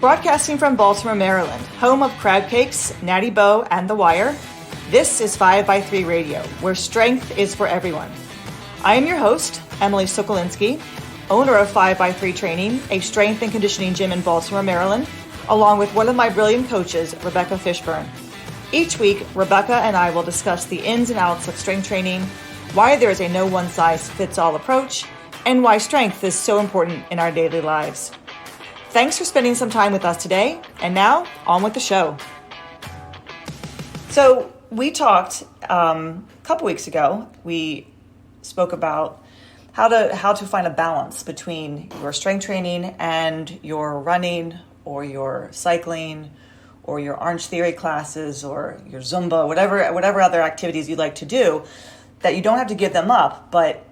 Broadcasting from Baltimore, Maryland, home of Crab Cakes, Natty Boh, and The Wire, this is 5x3 Radio, where strength is for everyone. I am your host, Emily Sokolinski, owner of 5x3 Training, a strength and conditioning gym in Baltimore, Maryland, along with one of my brilliant coaches, Rebecca Fishburne. Each week, Rebecca and I will discuss the ins and outs of strength training, why there is a no one-size-fits-all approach, and why strength is so important in our daily lives. Thanks for spending some time with us today, and now, on with the show. So, we talked a couple weeks ago, we spoke about how to find a balance between your strength training and your running or your cycling or your Orange Theory classes or your Zumba, whatever other activities you like to do, that you don't have to give them up, but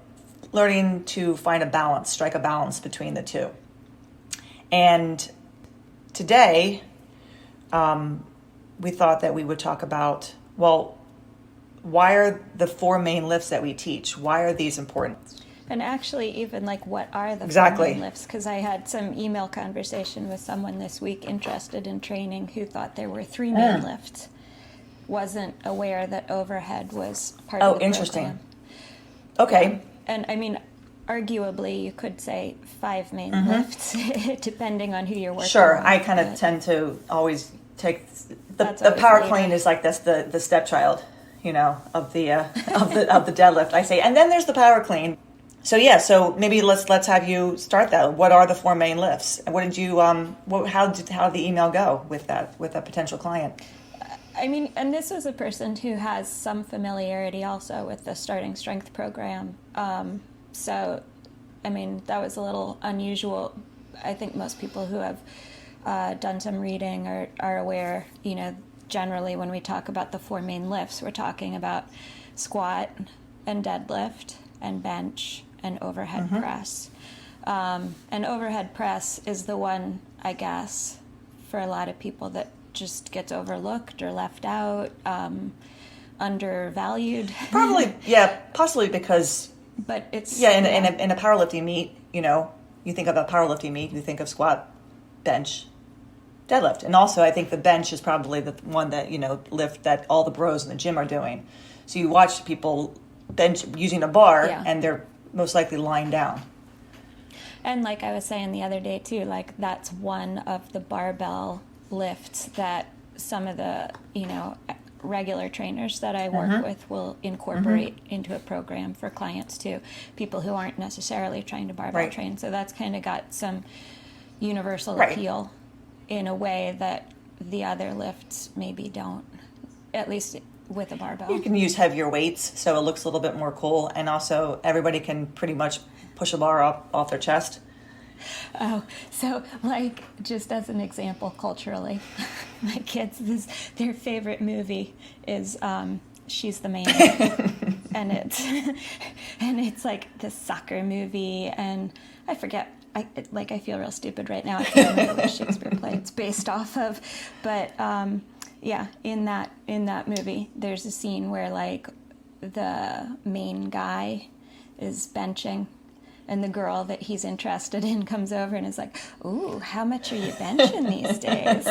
learning to find a balance, strike a balance between the two. And today, we thought that we would talk about, well, why are the four main lifts that we teach? Why are these important? And actually, even like, what are the Exactly. four main lifts? Because I had some email conversation with someone this week interested in training who thought there were three main lifts. Wasn't aware that overhead was part of the program. Oh, interesting. Okay. And I mean, arguably, you could say five main lifts, depending on who you're working with. Sure, I kind of tend to always take the power clean is like this the stepchild, of the of the deadlift. I say, and then there's the power clean. So yeah, so maybe let's have you start that. What are the four main lifts? What did you how did the email go with that with a potential client? I mean, and this was a person who has some familiarity also with the Starting Strength program. So, I mean, that was a little unusual. I think most people who have done some reading are aware, generally when we talk about the four main lifts, we're talking about squat and deadlift and bench and overhead press. And overhead press is the one, I guess, for a lot of people that just gets overlooked or left out, undervalued. Probably, yeah, possibly because... But it's... Yeah, in a powerlifting meet, you think of a powerlifting meet, you think of squat, bench, deadlift. And also, I think the bench is probably the one that, lift that all the bros in the gym are doing. So you watch people bench using a bar, and they're most likely lying down. And like I was saying the other day, too, like that's one of the barbell lifts that some of the, regular trainers that I work with will incorporate into a program for clients too, people who aren't necessarily trying to barbell train. So that's kind of got some universal appeal in a way that the other lifts maybe don't, at least with a barbell. You can use heavier weights so it looks a little bit more cool, and also everybody can pretty much push a bar off their chest. Oh, so like just as an example, culturally, my kids, their favorite movie is She's the Man, and it's like this soccer movie, and I forget. I feel real stupid right now. I can't remember what Shakespeare play it's based off of, but in that movie, there's a scene where like the main guy is benching. And the girl that he's interested in comes over and is like, "Ooh, how much are you benching these days?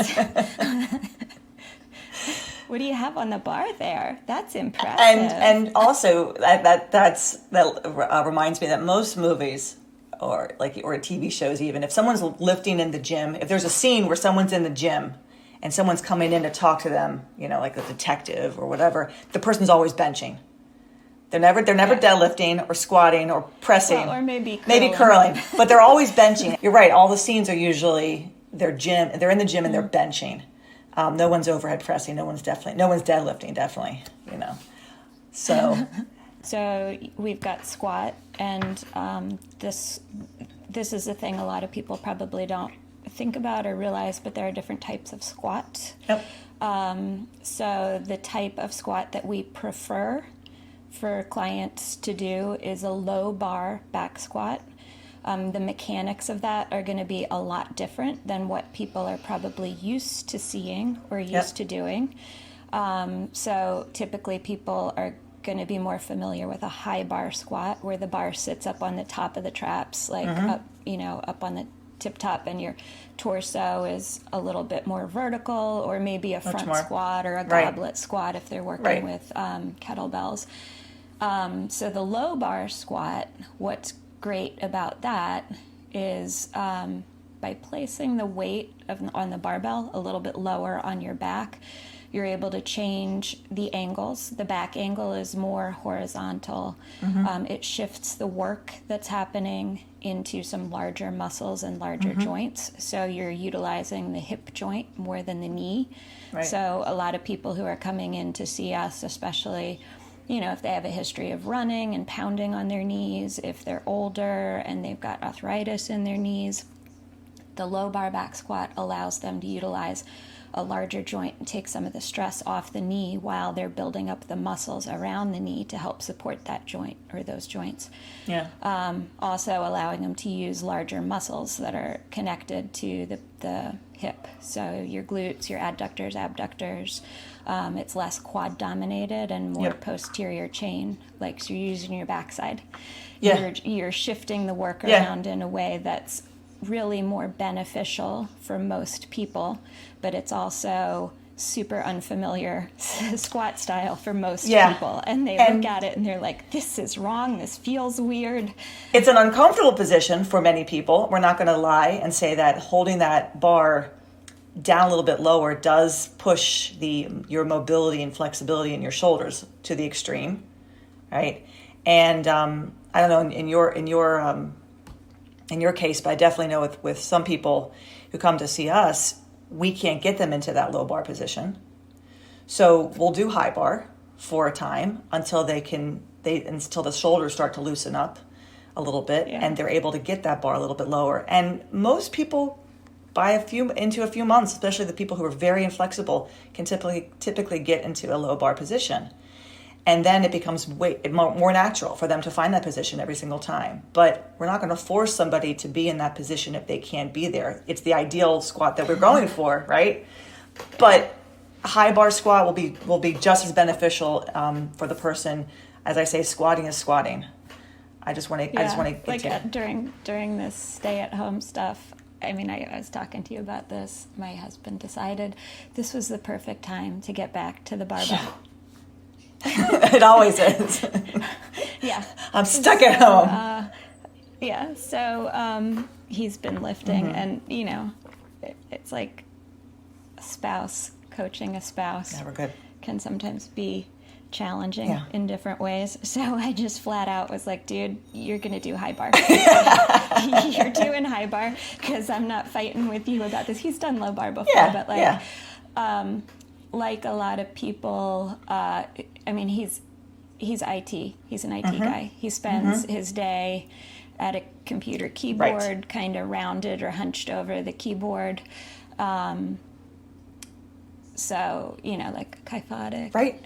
What do you have on the bar there? That's impressive." And also that reminds me that most movies or TV shows, even if someone's lifting in the gym, if there's a scene where someone's in the gym and someone's coming in to talk to them, like a detective or whatever, the person's always benching. They're never deadlifting or squatting or pressing. Well, or maybe curling. But they're always benching. You're right. All the scenes are usually they're in the gym and they're benching. No one's overhead pressing. No one's deadlifting. Definitely. So. So we've got squat, and this is a thing a lot of people probably don't think about or realize, but there are different types of squat. Yep. So the type of squat that we prefer for clients to do is a low bar back squat. The mechanics of that are going to be a lot different than what people are probably used to seeing or used to doing. So typically people are going to be more familiar with a high bar squat where the bar sits up on the top of the traps, like up on the tip top and your torso is a little bit more vertical, or maybe a front squat or a goblet squat if they're working with kettlebells. So the low bar squat, what's great about that is by placing the weight on the barbell a little bit lower on your back, you're able to change the angles. The back angle is more horizontal. It shifts the work that's happening into some larger muscles and larger joints. So you're utilizing the hip joint more than the knee. So a lot of people who are coming in to see us, especially, if they have a history of running and pounding on their knees, if they're older and they've got arthritis in their knees, the low bar back squat allows them to utilize a larger joint and take some of the stress off the knee while they're building up the muscles around the knee to help support that joint or those joints. Also allowing them to use larger muscles that are connected to the hip. So your glutes, your adductors, abductors. It's less quad dominated and more posterior chain, like so you're using your backside. You're shifting the work around in a way that's really more beneficial for most people, but it's also super unfamiliar squat style for most people, and they look at it and they're like, this is wrong, this feels weird. It's an uncomfortable position for many people. We're not going to lie and say that holding that bar down a little bit lower does push your mobility and flexibility in your shoulders to the extreme, right? And I don't know in your case, but I definitely know with some people who come to see us, we can't get them into that low bar position. So we'll do high bar for a time until until the shoulders start to loosen up a little bit and they're able to get that bar a little bit lower. And most people into a few months, especially the people who are very inflexible, can typically get into a low bar position. And then it becomes more natural for them to find that position every single time. But we're not going to force somebody to be in that position if they can't be there. It's the ideal squat that we're going for, right? But high bar squat will be just as beneficial for the person. As I say, squatting is squatting. I just want to like during this stay at home stuff. I mean, I was talking to you about this. My husband decided this was the perfect time to get back to the barbell. It always is. I'm stuck at home. So he's been lifting, and it's like a spouse coaching a spouse. Never good. Can sometimes be challenging in different ways. So I just flat out was like, dude, you're gonna do high bar. You're doing high bar because I'm not fighting with you about this. He's done low bar before, but like a lot of people, I mean, he's IT. He's an IT guy. He spends his day at a computer keyboard, kind of rounded or hunched over the keyboard. So, like kyphotic. Right.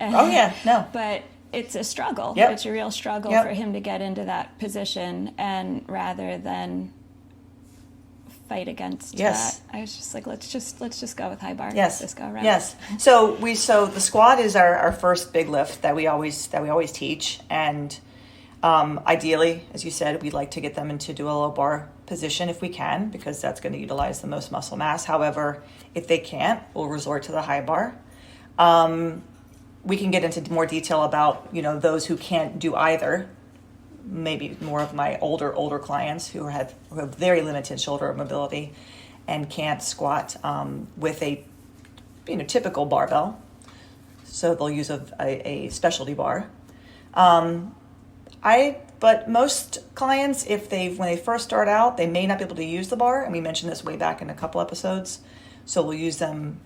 No. But it's a struggle. Yep. It's a real struggle for him to get into that position. And rather than fight against that, I was just like, let's just go with high bar. Yes. Let's go around. Yes. So the squat is our first big lift that we always teach, and ideally, as you said, we'd like to get them into do a low bar position if we can, because that's going to utilize the most muscle mass. However, if they can't, we'll resort to the high bar. We can get into more detail about those who can't do either. Maybe more of my older clients who have very limited shoulder mobility and can't squat with a typical barbell, so they'll use a specialty bar. But most clients, when they first start out, they may not be able to use the bar, and we mentioned this way back in a couple episodes. So we'll use them,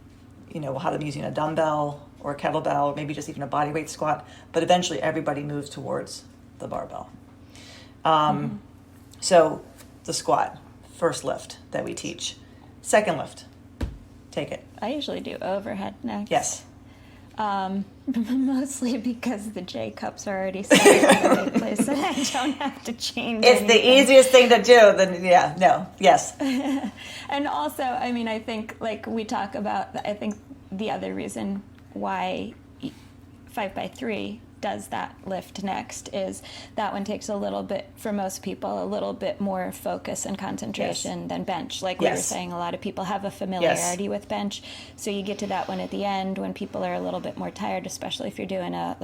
we'll have them using a dumbbell or a kettlebell, or maybe just even a body weight squat. But eventually, everybody moves towards the barbell. So the squat, first lift that we teach. Second lift, take it. I usually do overhead next. Yes. Mostly because the J cups are already set in the right place, and I don't have to change. It's the easiest thing to do. Yes. And also, I mean, I think like we talk about, I think the other reason why 5x3 does that lift next. Is that one takes a little bit, for most people, a little bit more focus and concentration than bench. Like we were saying, a lot of people have a familiarity with bench, so you get to that one at the end when people are a little bit more tired, especially if you're doing a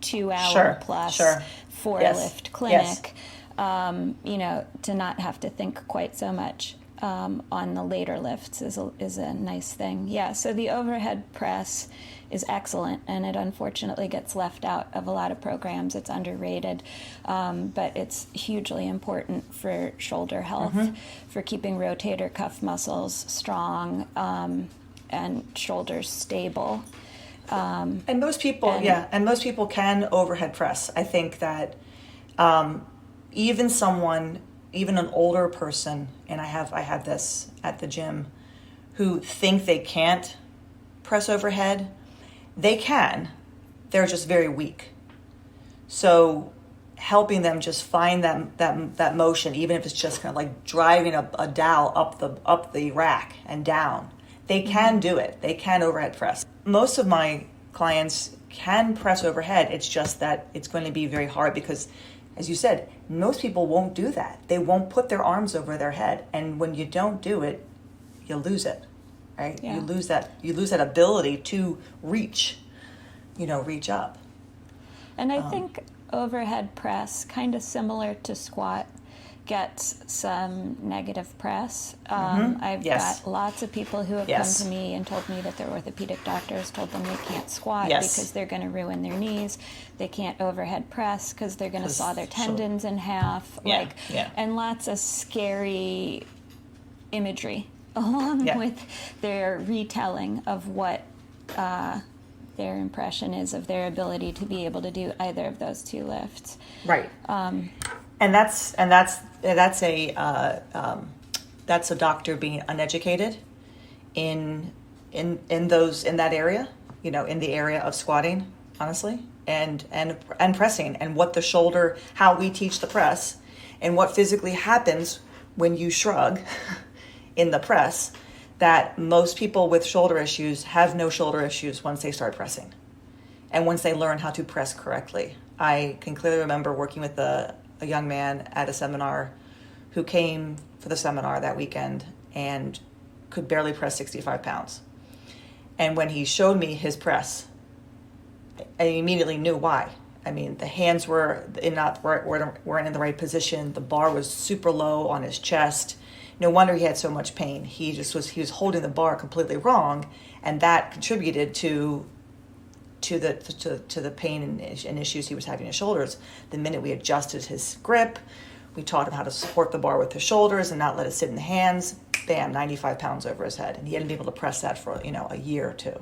2-hour plus 4 lift clinic. To not have to think quite so much on the later lifts is a nice thing. Yeah, so the overhead press is excellent, and it unfortunately gets left out of a lot of programs. It's underrated, but it's hugely important for shoulder health, for keeping rotator cuff muscles strong and shoulders stable. And most people can overhead press. I think that even an older person, and I have this at the gym, who think they can't press overhead. They can. They're just very weak. So helping them just find that motion, even if it's just kind of like driving a dowel up the rack and down. They can do it. They can overhead press. Most of my clients can press overhead. It's just that it's going to be very hard because, as you said, most people won't do that. They won't put their arms over their head. And when you don't do it, you lose it, right? Yeah. You lose that ability to reach up. And I think overhead press, kind of similar to squat, gets some negative press. I've got lots of people who have come to me and told me that their orthopedic doctors told them they can't squat because they're going to ruin their knees. They can't overhead press because they're going to saw their tendons in half. And lots of scary imagery along with their retelling of what their impression is of their ability to be able to do either of those two lifts. Right. And that's a doctor being uneducated in that area, in the area of squatting, honestly, and pressing, and what the shoulder, how we teach the press, and what physically happens when you shrug in the press. That most people with shoulder issues have no shoulder issues once they start pressing, and once they learn how to press correctly. I can clearly remember working with a young man at a seminar who came for the seminar that weekend and could barely press 65 pounds. And when he showed me his press, I immediately knew why. I mean, the hands weren't in the right position. The bar was super low on his chest. No wonder he had so much pain. He was holding the bar completely wrong, and that contributed to the pain and issues he was having in his shoulders. The minute we adjusted his grip, we taught him how to support the bar with his shoulders and not let it sit in the hands, bam, 95 pounds over his head. And he hadn't been able to press that for, a year or two.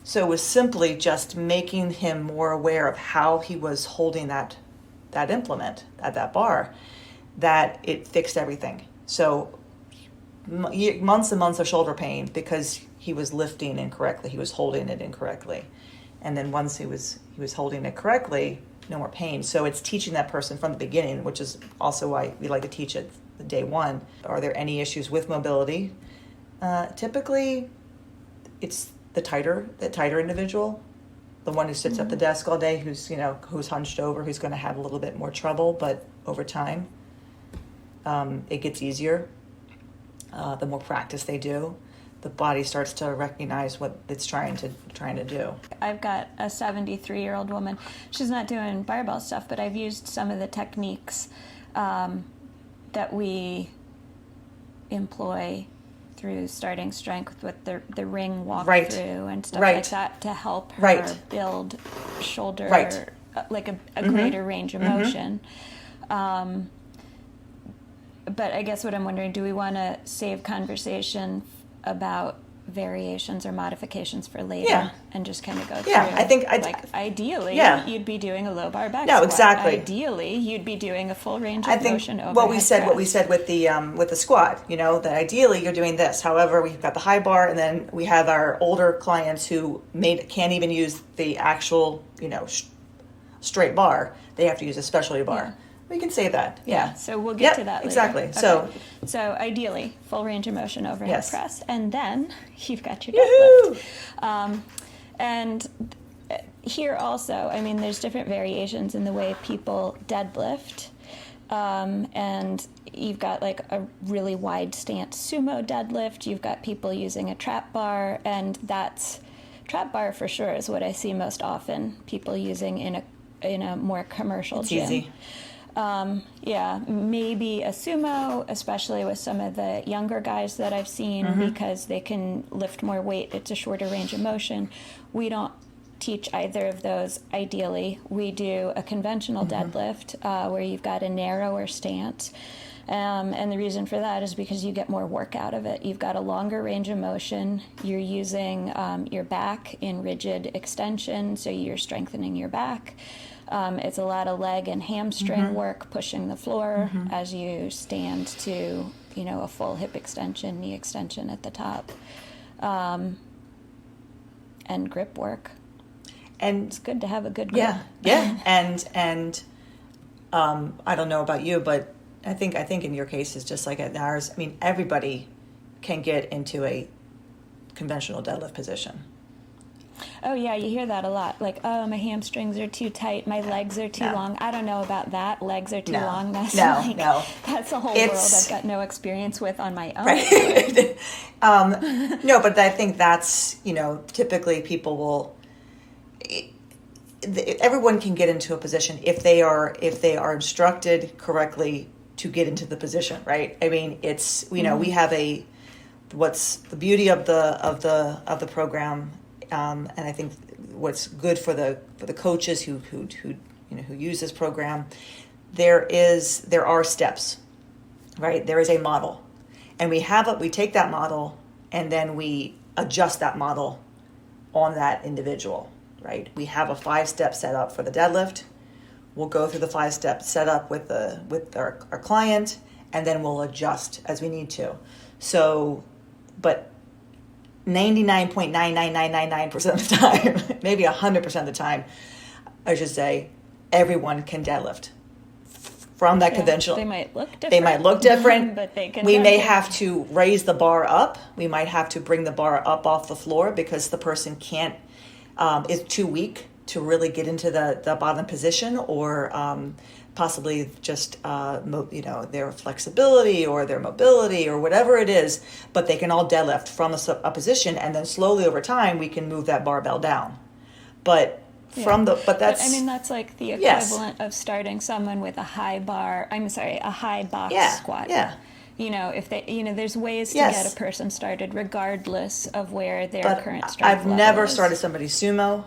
So it was simply just making him more aware of how he was holding that implement at that bar, that it fixed everything. So months and months of shoulder pain because he was lifting incorrectly. He was holding it incorrectly. And then once he was holding it correctly, no more pain. So it's teaching that person from the beginning, which is also why we like to teach it day one. Are there any issues with mobility? Typically, it's the tighter individual, the one who sits at the desk all day, who's hunched over, who's going to have a little bit more trouble. But over time, it gets easier. The more practice they do, the body starts to recognize what it's trying to do. I've got a 73-year-old woman. She's not doing barbell stuff, but I've used some of the techniques that we employ through starting strength with the ring walkthrough and stuff like that to help her build shoulder like a greater range of motion. But I guess what I'm wondering, do we want to save conversation about variations or modifications for later and just kind of go through? I think ideally you'd be doing a low bar back squat. Exactly. Ideally you'd be doing a full range of motion overhead what we said with the squat, that ideally you're doing this. However, we've got the high bar, and then we have our older clients who can't even use the actual straight bar. They have to use a specialty bar. We can say that. Yeah. So we'll get to that later. Exactly. Okay. So ideally, full range of motion overhead press, and then you've got your deadlift. And here also, I mean, there's different variations in the way people deadlift. And you've got like a really wide stance sumo deadlift. You've got people using a trap bar, and trap bar for sure is what I see most often. People using in a more commercial gym. Easy. Yeah, maybe a sumo, especially with some of the younger guys that I've seen, because they can lift more weight. It's a shorter range of motion. We don't teach either of those ideally. We do a conventional deadlift where you've got a narrower stance. And the reason for that is because you get more work out of it. You've got a longer range of motion. You're using your back in rigid extension, so you're strengthening your back. It's a lot of leg and hamstring work, pushing the floor as you stand to, a full hip extension, knee extension at the top, and grip work. And it's good to have a good grip. Yeah. And I don't know about you, but I think in your case is just like at ours. I mean, everybody can get into a conventional deadlift position. Oh, yeah, you hear that a lot. Like, oh, my hamstrings are too tight, my legs are too long. I don't know about that. Legs are too long. That's that's a whole world I've got no experience with on my own. Right. No, but I think that's, typically people will... Everyone can get into a position if they are instructed correctly to get into the position, right? I mean, it's we have what's the beauty of the program, and I think what's good for the coaches who use this program, there are steps, right? There is a model, and we take that model and then we adjust that model on that individual. Right, we have a 5-step setup for the deadlift. We'll go through the 5-step setup with our client, and then we'll adjust as we need to. So, but 99.99999% of the time, maybe 100% of the time, I should say, everyone can deadlift from that conventional. They might look different, but they can. We may have to raise the bar up. We might have to bring the bar up off the floor because the person can't. Is too weak to really get into the bottom position, or possibly just their flexibility or their mobility or whatever it is. But they can all deadlift from a position, and then slowly over time we can move that barbell down. But that's like the equivalent of starting someone with a high box squat. Yeah. If they, there's ways to get a person started regardless of where their current strength level I've never is. started somebody sumo.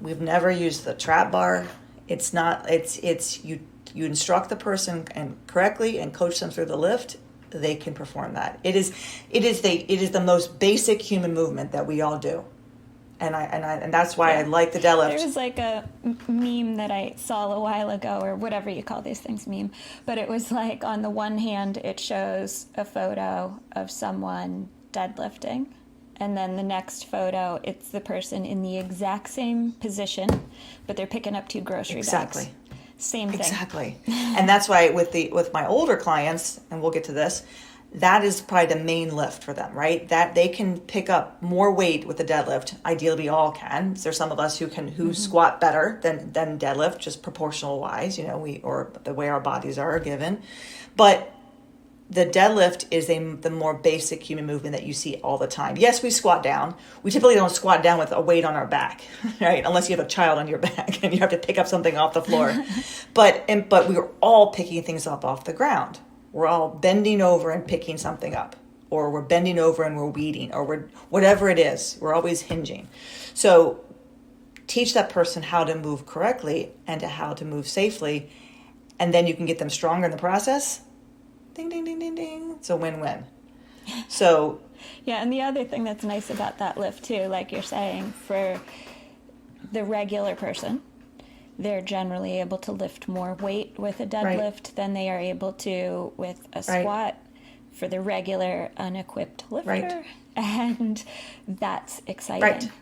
We've never used the trap bar. It's not. It's you instruct the person and correctly and coach them through the lift. They can perform that. It is the most basic human movement that we all do. And that's why I like the deadlift. There was like a meme that I saw a while ago, or whatever you call these things, meme. But it was like, on the one hand, it shows a photo of someone deadlifting. And then the next photo, it's the person in the exact same position, but they're picking up 2 grocery bags. Same thing. Exactly. And that's why with my older clients, and we'll get to this, that is probably the main lift for them, right? That they can pick up more weight with the deadlift. Ideally, we all can. There's some of us who squat better than deadlift, just proportional wise, or the way our bodies are given. But the deadlift is the more basic human movement that you see all the time. Yes, we squat down. We typically don't squat down with a weight on our back, right? Unless you have a child on your back and you have to pick up something off the floor. But we're all picking things up off the ground. We're all bending over and picking something up, or we're bending over and we're weeding, or whatever it is. We're always hinging. So teach that person how to move correctly and how to move safely, and then you can get them stronger in the process. Ding, ding, ding, ding, ding. It's a win-win. So yeah, and the other thing that's nice about that lift too, like you're saying, for the regular person, they're generally able to lift more weight with a deadlift than they are able to with a squat for the regular unequipped lifter. And that's exciting.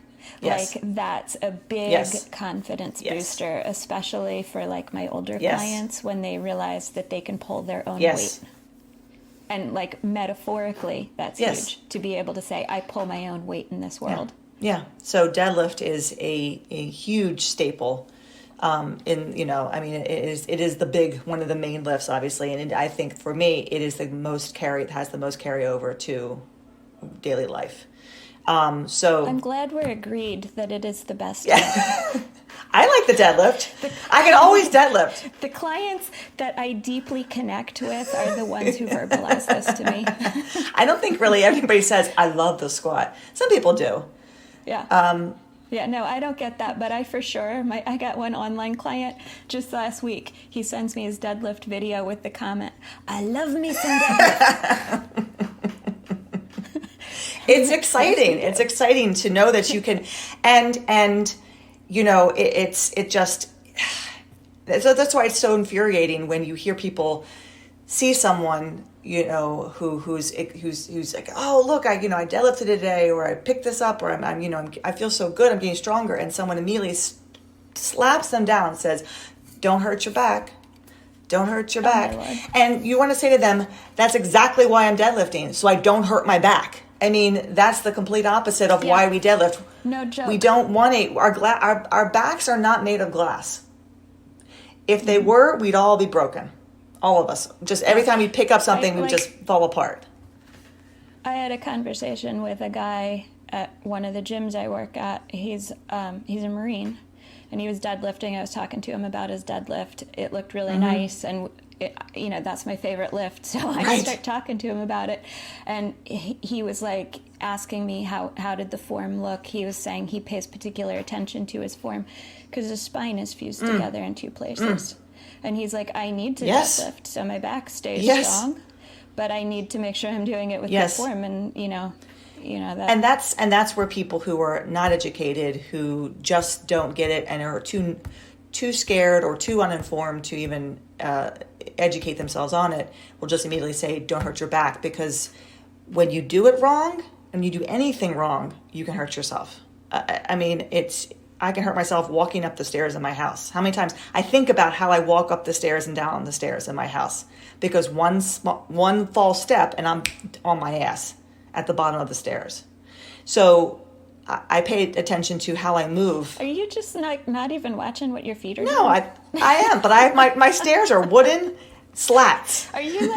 Yes. Like, that's a big confidence booster, especially for like my older clients, when they realize that they can pull their own weight. And like metaphorically, that's huge, to be able to say, I pull my own weight in this world. Yeah. So deadlift is a huge staple. It is the big, one of the main lifts, obviously. And I think for me, it is it has the most carryover to daily life. So I'm glad we're agreed that it is the best. Yeah. I like the deadlift. I can always deadlift. The clients that I deeply connect with are the ones who verbalize this to me. I don't think really everybody says, I love the squat. Some people do. Yeah. Yeah, no, I don't get that, but I for sure, I got one online client just last week. He sends me his deadlift video with the comment, I love me some deadlift. It's exciting. It's exciting to know that you can, and that's why it's so infuriating when you hear people see someone, who's like, oh, look, I deadlifted today, or I picked this up, or I feel so good, I'm getting stronger. And someone immediately slaps them down and says, don't hurt your back. Don't hurt your back. And you want to say to them, that's exactly why I'm deadlifting, so I don't hurt my back. I mean, that's the complete opposite of why we deadlift. No joke. We don't want our backs are not made of glass. If they were, we'd all be broken. All of us. Just every time we pick up something, we just fall apart. I had a conversation with a guy at one of the gyms I work at. He's a Marine, and he was deadlifting. I was talking to him about his deadlift. It looked really nice, and that's my favorite lift. So I start talking to him about it, and he was like asking me how did the form look. He was saying he pays particular attention to his form because his spine is fused together in two places. And he's like, I need to deadlift so my back stays strong, but I need to make sure I'm doing it with good form. And that. And that's where people who are not educated, who just don't get it and are too scared or too uninformed to even educate themselves on it, will just immediately say, don't hurt your back, because when you do it wrong, and you do anything wrong, you can hurt yourself. I can hurt myself walking up the stairs in my house. How many times I think about how I walk up the stairs and down the stairs in my house, because one false step and I'm on my ass at the bottom of the stairs. So I pay attention to how I move. Are you just not even watching what your feet are doing? No, I am, but I have my stairs are wooden slats. Are you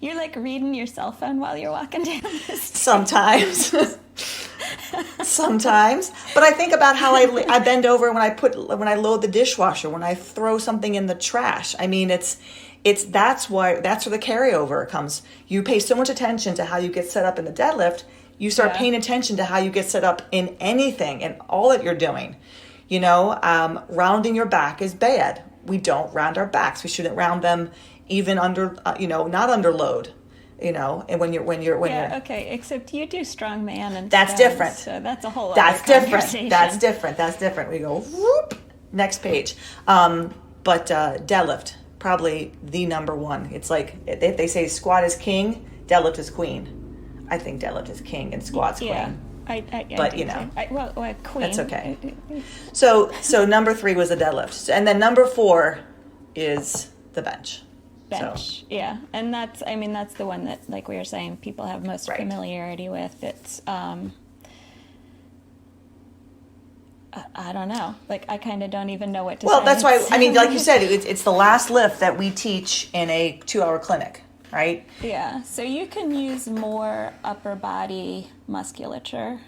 you're like reading your cell phone while you're walking down the stairs? Sometimes, but I think about how I bend over when I load the dishwasher, when I throw something in the trash. I mean, that's where the carryover comes. You pay so much attention to how you get set up in the deadlift, you start paying attention to how you get set up in anything and all that you're doing. Rounding your back is bad. We don't round our backs. We shouldn't round them even under, not under load. And when you're okay, except you do strongman and that's stones, different. So that's a whole that's other different. conversation. That's different. We go whoop, next page. But deadlift, probably the number one. It's like they say squat is king, deadlift is queen. I think deadlift is king and squat's queen. But queen. That's okay. So number 3 was the deadlift, and then number 4 is the bench. Bench, and that's the one that, like we were saying, people have most familiarity with. It's I don't know, I kind of don't even know what to say. Well, that's why like you said, it's the last lift that we teach in a 2-hour clinic, right? Yeah, so you can use more upper body musculature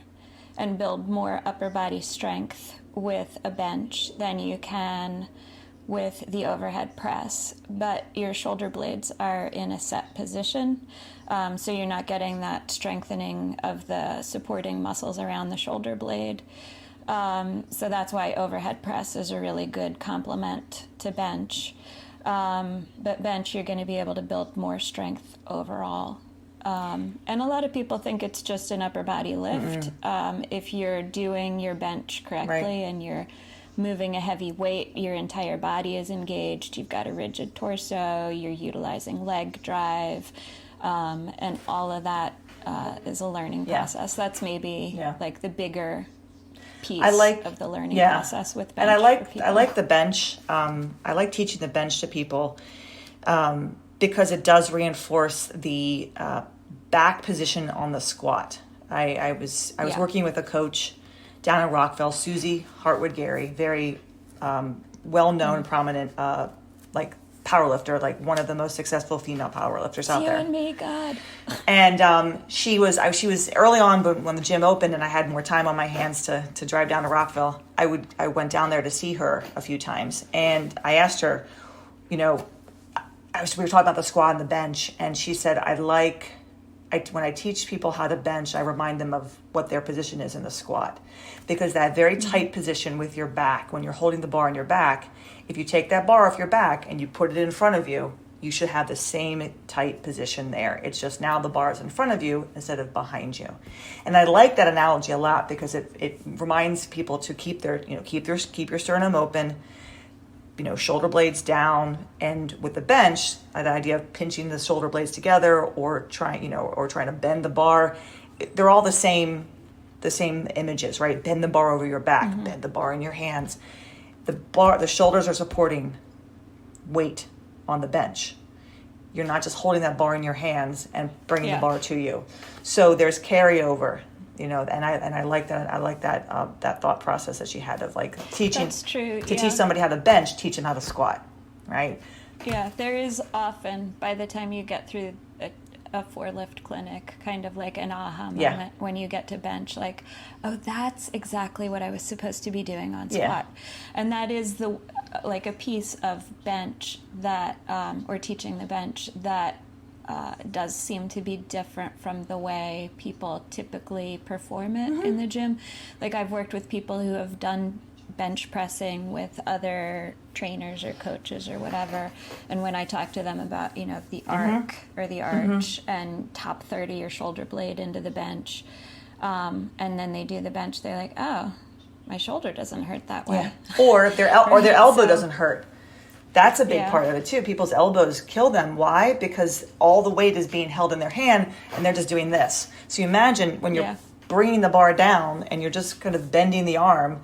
and build more upper body strength with a bench than you can with the overhead press, but your shoulder blades are in a set position, so you're not getting that strengthening of the supporting muscles around the shoulder blade. So that's why overhead press is a really good complement to bench. But bench, you're going to be able to build more strength overall. And a lot of people think it's just an upper body lift. If you're doing your bench correctly and you're moving a heavy weight, your entire body is engaged, you've got a rigid torso, you're utilizing leg drive, and all of that is a learning process. That's maybe like the bigger piece of the learning process with bench. And I like the bench. I like teaching the bench to people because it does reinforce the back position on the squat. I was working with a coach down in Rockville, Susie Hartwood Gary, very well-known, prominent, like powerlifter, like one of the most successful female powerlifters out there. You and me, God. And she was early on, but when the gym opened and I had more time on my hands to drive down to Rockville, I went down there to see her a few times, and I asked her, we were talking about the squat and the bench, and she said, when I teach people how to bench, I remind them of what their position is in the squat. Because that very tight position with your back, when you're holding the bar on your back, if you take that bar off your back and you put it in front of you, you should have the same tight position there. It's just now the bar is in front of you instead of behind you. And I like that analogy a lot because it reminds people to keep your sternum open, shoulder blades down, and with the bench, the idea of pinching the shoulder blades together or trying to bend the bar, they're all the same images, right? Bend the bar over your back, bend the bar in your hands. The shoulders are supporting weight on the bench. You're not just holding that bar in your hands and bringing the bar to you. So there's carryover. And I like that. I like that thought process that she had of like teaching. That's true. To teach somebody how to bench, teach them how to squat, right? Yeah, there is often, by the time you get through a 4-lift clinic, kind of like an aha moment when you get to bench, like, oh, that's exactly what I was supposed to be doing on squat. And that is a piece of bench that, or teaching the bench that does seem to be different from the way people typically perform it in the gym. Like, I've worked with people who have done bench pressing with other trainers or coaches or whatever, and when I talk to them about the arc or the arch and top 30 your shoulder blade into the bench, and then they do the bench, they're like, oh, my shoulder doesn't hurt that way. Or their elbow doesn't hurt. That's a big part of it too. People's elbows kill them. Why? Because all the weight is being held in their hand and they're just doing this. So you imagine when you're bringing the bar down and you're just kind of bending the arm.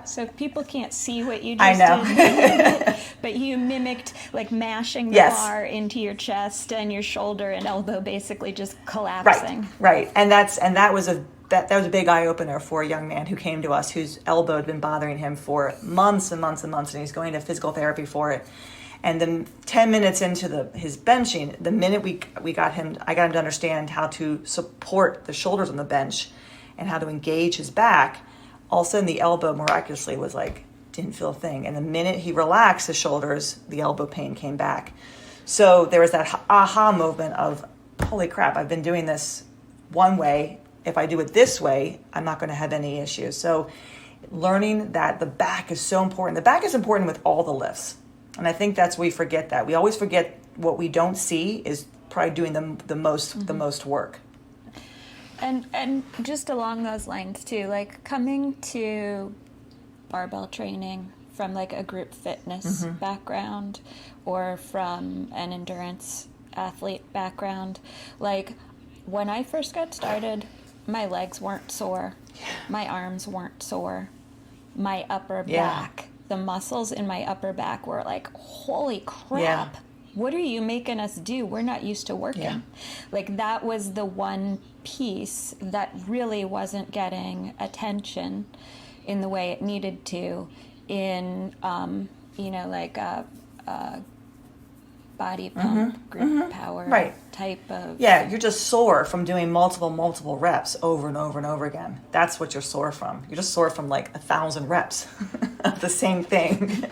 So people can't see what you just did, but you mimicked like mashing the bar into your chest and your shoulder and elbow basically just collapsing. Right. And that was a big eye opener for a young man who came to us whose elbow had been bothering him for months and months and months, and he's going to physical therapy for it. And then 10 minutes into his benching, the minute I got him to understand how to support the shoulders on the bench and how to engage his back. All of a sudden, the elbow miraculously was didn't feel a thing. And the minute he relaxed his shoulders, the elbow pain came back. So there was that aha moment of, holy crap, I've been doing this one way. If I do it this way, I'm not going to have any issues. So learning that the back is so important. The back is important with all the lifts. And I think that's we forget that. We always forget what we don't see is probably doing the most work. And just along those lines too, like coming to barbell training from like a group fitness background or from an endurance athlete background, like when I first got started, my legs weren't sore, my arms weren't sore, my upper back, the muscles in my upper back were like, holy crap. What are you making us do? We're not used to working. Like that was the one piece that really wasn't getting attention in the way it needed to in, body pump, group power type of... Yeah, you're just sore from doing multiple reps over and over and over again. That's what you're sore from. You're just sore from like 1,000 reps of the same thing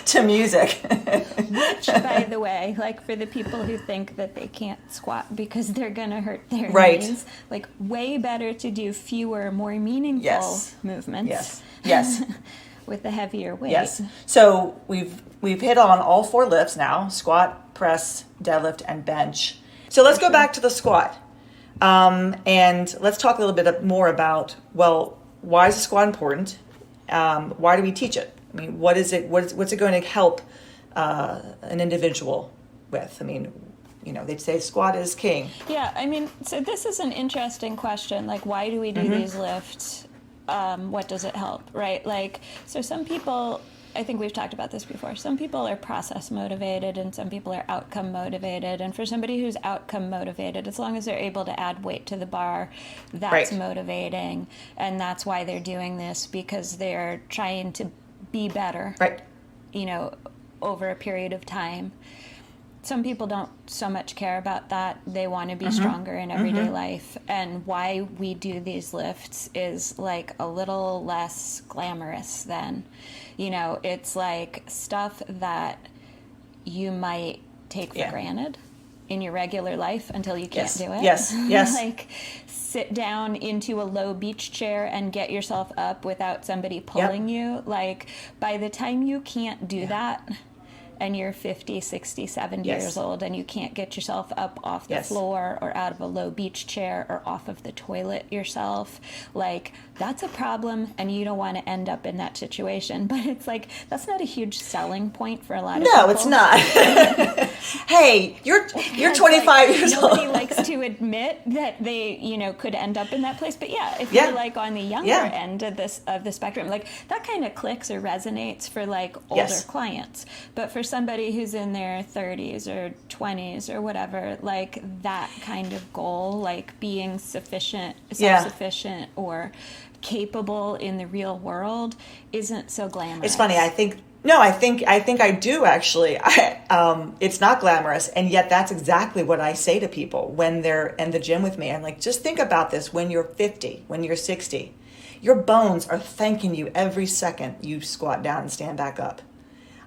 to music. Which, by the way, like for the people who think that they can't squat because they're going to hurt their knees, like way better to do fewer, more meaningful movements. Yes. With the heavier weight. Yes. So we've hit on all 4 lifts now: squat, press, deadlift, and bench. So let's go back to the squat. And let's talk a little bit more about, why is the squat important? Why do we teach it? I mean, what's it going to help an individual with? I mean, they'd say squat is king. Yeah, I mean, so this is an interesting question. Like, why do we do these lifts? What does it help, right? Like, so some people, I think we've talked about this before. Some people are process motivated and some people are outcome motivated. And for somebody who's outcome motivated, as long as they're able to add weight to the bar, that's motivating. And that's why they're doing this, because they're trying to be better, over a period of time. Some people don't so much care about that. They want to be stronger in everyday life. And why we do these lifts is like a little less glamorous than, it's like stuff that you might take for granted in your regular life until you can't do it. Yes. Like sit down into a low beach chair and get yourself up without somebody pulling you. Like by the time you can't do that, and you're 50, 60, 70 years old and you can't get yourself up off the floor or out of a low beach chair or off of the toilet yourself, like that's a problem and you don't want to end up in that situation. But it's like, that's not a huge selling point for a lot of people. No, it's not. Hey, you're 25 years old. Nobody likes to admit that they, could end up in that place. But if you're like on the younger end of the spectrum, like that kind of clicks or resonates for like older clients. But for somebody who's in their 30s or 20s or whatever, like that kind of goal, like being self-sufficient or capable in the real world isn't so glamorous. It's funny. I think I do actually. It's not glamorous, and yet that's exactly what I say to people when they're in the gym with me. I'm like, just think about this: when you're 50, when you're 60, your bones are thanking you every second you squat down and stand back up.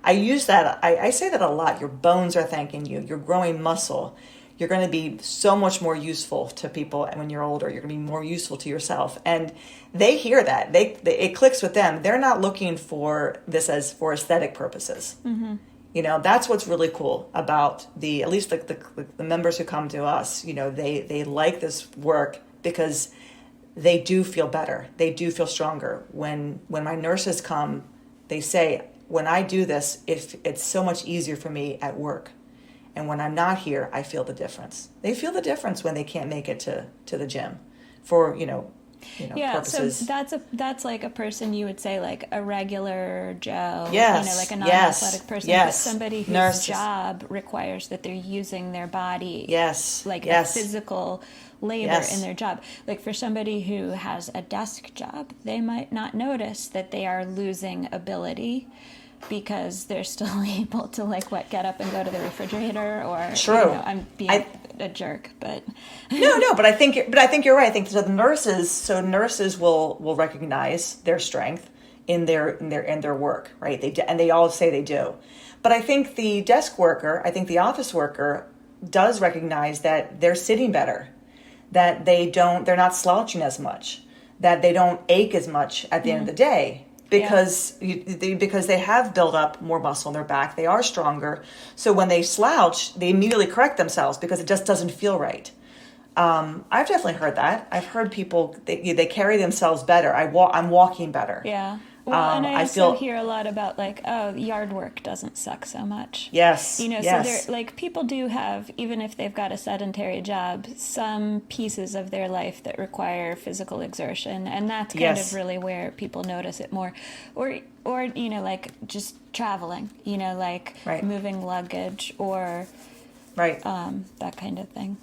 I use that. I say that a lot. Your bones are thanking you. You're growing muscle. You're going to be so much more useful to people when you're older. You're going to be more useful to yourself. And they hear that. It clicks with them. They're not looking for this as for aesthetic purposes. That's what's really cool about at least the members who come to us. They like this work because they do feel better. They do feel stronger. When my nurses come, they say, when I do this, it's so much easier for me at work. And when I'm not here, I feel the difference. They feel the difference when they can't make it to the gym for, purposes. So that's like a person you would say like a regular Joe, like a non-athletic person, but somebody whose job requires that they're using their body, a physical labor in their job. Like for somebody who has a desk job, they might not notice that they are losing ability because they're still able to get up and go to the refrigerator or I'm being a jerk, but no, but I think you're right. I think so. Nurses will recognize their strength in their work, right? They all say they do. But I think the desk worker, I think the office worker does recognize that they're sitting better, that they're not slouching as much, that they don't ache as much at the end of the day. Because they have built up more muscle in their back. They are stronger. So when they slouch, they immediately correct themselves because it just doesn't feel right. I've definitely heard that. I've heard people, they carry themselves better. I'm walking better. Yeah. Well, and I also hear a lot about yard work doesn't suck so much. Yes. So they're people do have, even if they've got a sedentary job, some pieces of their life that require physical exertion, and that's kind of really where people notice it more, or just traveling, moving luggage or that kind of thing.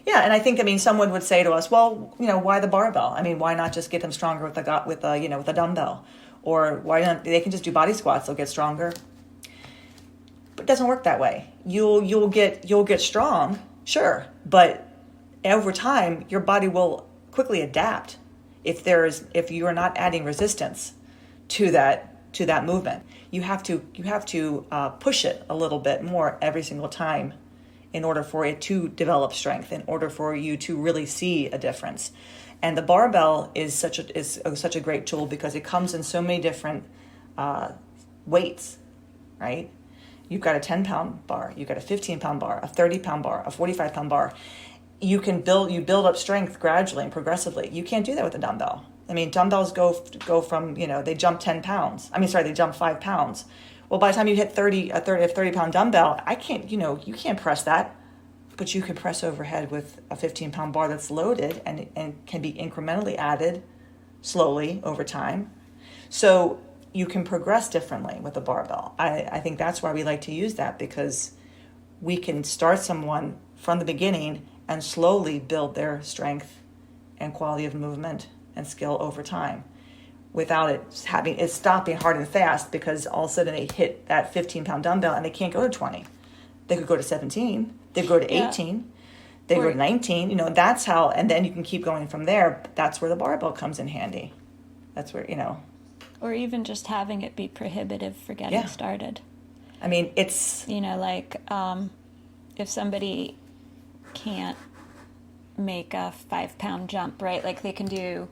Yeah, and I think someone would say to us, well, why the barbell? Why not just get them stronger with a dumbbell? Or why not? They can just do body squats; they'll get stronger. But it doesn't work that way. You'll get strong, sure, but over time, your body will quickly adapt if you are not adding resistance to that movement. You have to push it a little bit more every single time in order for it to develop strength, in order for you to really see a difference. And the barbell is such a great tool because it comes in so many different weights, right? You've got a 10-pound bar, you've got a 15-pound bar, a 30-pound bar, a 45-pound bar. You build up strength gradually and progressively. You can't do that with a dumbbell. Dumbbells go from, they jump 10 pounds. They jump 5 pounds. Well, by the time you hit a 30-pound dumbbell, you can't press that. But you can press overhead with a 15-pound bar that's loaded and can be incrementally added slowly over time. So you can progress differently with the barbell. I think that's why we like to use that, because we can start someone from the beginning and slowly build their strength and quality of movement and skill over time without it stopping hard and fast, because all of a sudden they hit that 15-pound dumbbell and they can't go to 20. They could go to 17. They go to 18. They go to 19. That's how, and then you can keep going from there. That's where the barbell comes in handy. That's where, Or even just having it be prohibitive for getting started. I mean, it's... if somebody can't make a 5-pound jump, right? Like they can do,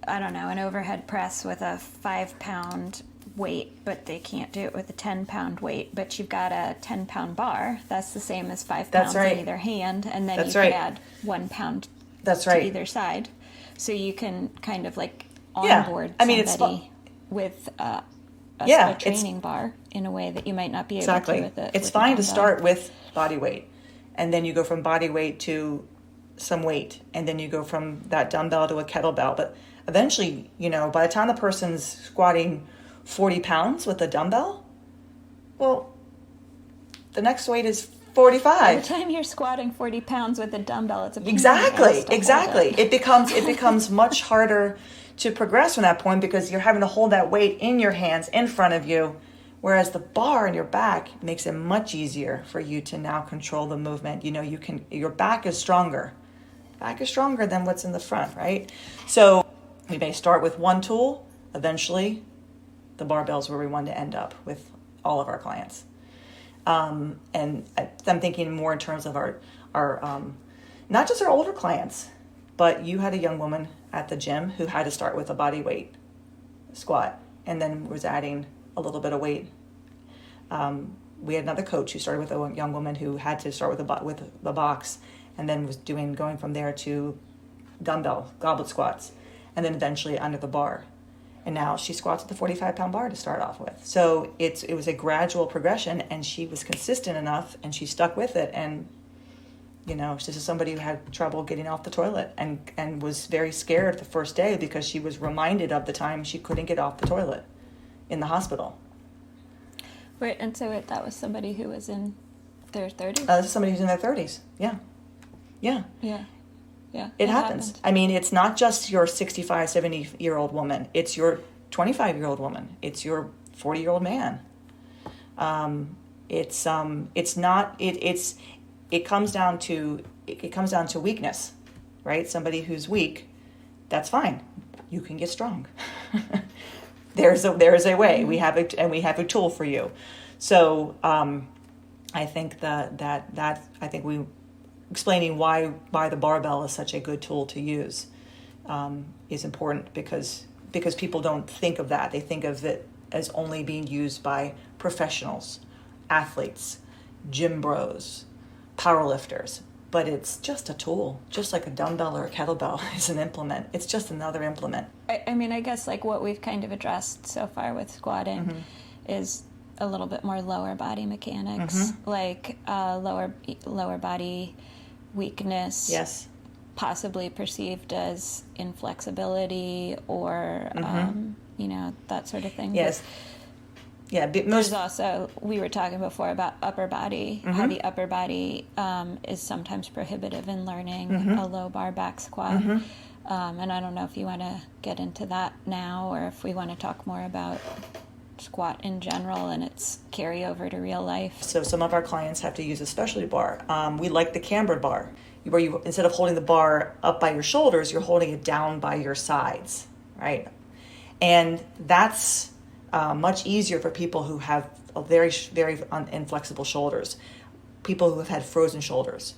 I don't know, an overhead press with a 5-pound weight, but they can't do it with a 10-pound weight. But you've got a 10-pound bar. That's the same as 5 pounds in either hand. And then you can add 1 pound to either side. So you can kind of like onboard somebody with a training bar in a way that you might not be able to with it. It's fine to start with body weight, and then you go from body weight to some weight, and then you go from that dumbbell to a kettlebell. But eventually, by the time the person's squatting 40 pounds with a dumbbell, well, the next weight is 45. By the time you're squatting 40 pounds with a dumbbell, it's a exactly. It becomes much harder to progress from that point, because you're having to hold that weight in your hands in front of you, whereas the bar in your back makes it much easier for you to now control the movement. Your back is stronger. Back is stronger than what's in the front, right? So we may start with one tool. Eventually, the barbell is where we want to end up with all of our clients. And I'm thinking more in terms of our not just our older clients, but you had a young woman at the gym who had to start with a body weight squat and then was adding a little bit of weight. We had another coach who started with a young woman who had to start with the box, and then was going from there to dumbbell goblet squats, and then eventually under the bar. And now she squats with a 45-pound bar to start off with. So it was a gradual progression, and she was consistent enough, and she stuck with it. And, this is somebody who had trouble getting off the toilet and was very scared the first day, because she was reminded of the time she couldn't get off the toilet in the hospital. Right, and so that was somebody who was in their 30s? This is somebody who's in their 30s, yeah. Yeah, it happens. I mean, it's not just your 65, 70-year-old woman. It's your 25-year-old woman. It's your 40-year-old man. It comes down to weakness, right? Somebody who's weak, that's fine. You can get strong. There is a way. We have a tool for you. So I think we explaining why the barbell is such a good tool to use is important, because people don't think of that. They think of it as only being used by professionals, athletes, gym bros, powerlifters. But it's just a tool, just like a dumbbell or a kettlebell is an implement. It's just another implement. I mean, I guess like what we've kind of addressed so far with squatting is a little bit more lower body mechanics, like lower body weakness, yes, possibly perceived as inflexibility or that sort of thing. Yes. There's also, we were talking before about upper body, how the upper body is sometimes prohibitive in learning a low bar back squat. And I don't know if you want to get into that now, or if we want to talk more about squat in general and its carryover to real life. So some of our clients have to use a specialty bar. We like the cambered bar, where you, instead of holding the bar up by your shoulders, you're holding it down by your sides, right? And that's much easier for people who have a very, very inflexible shoulders, people who have had frozen shoulders,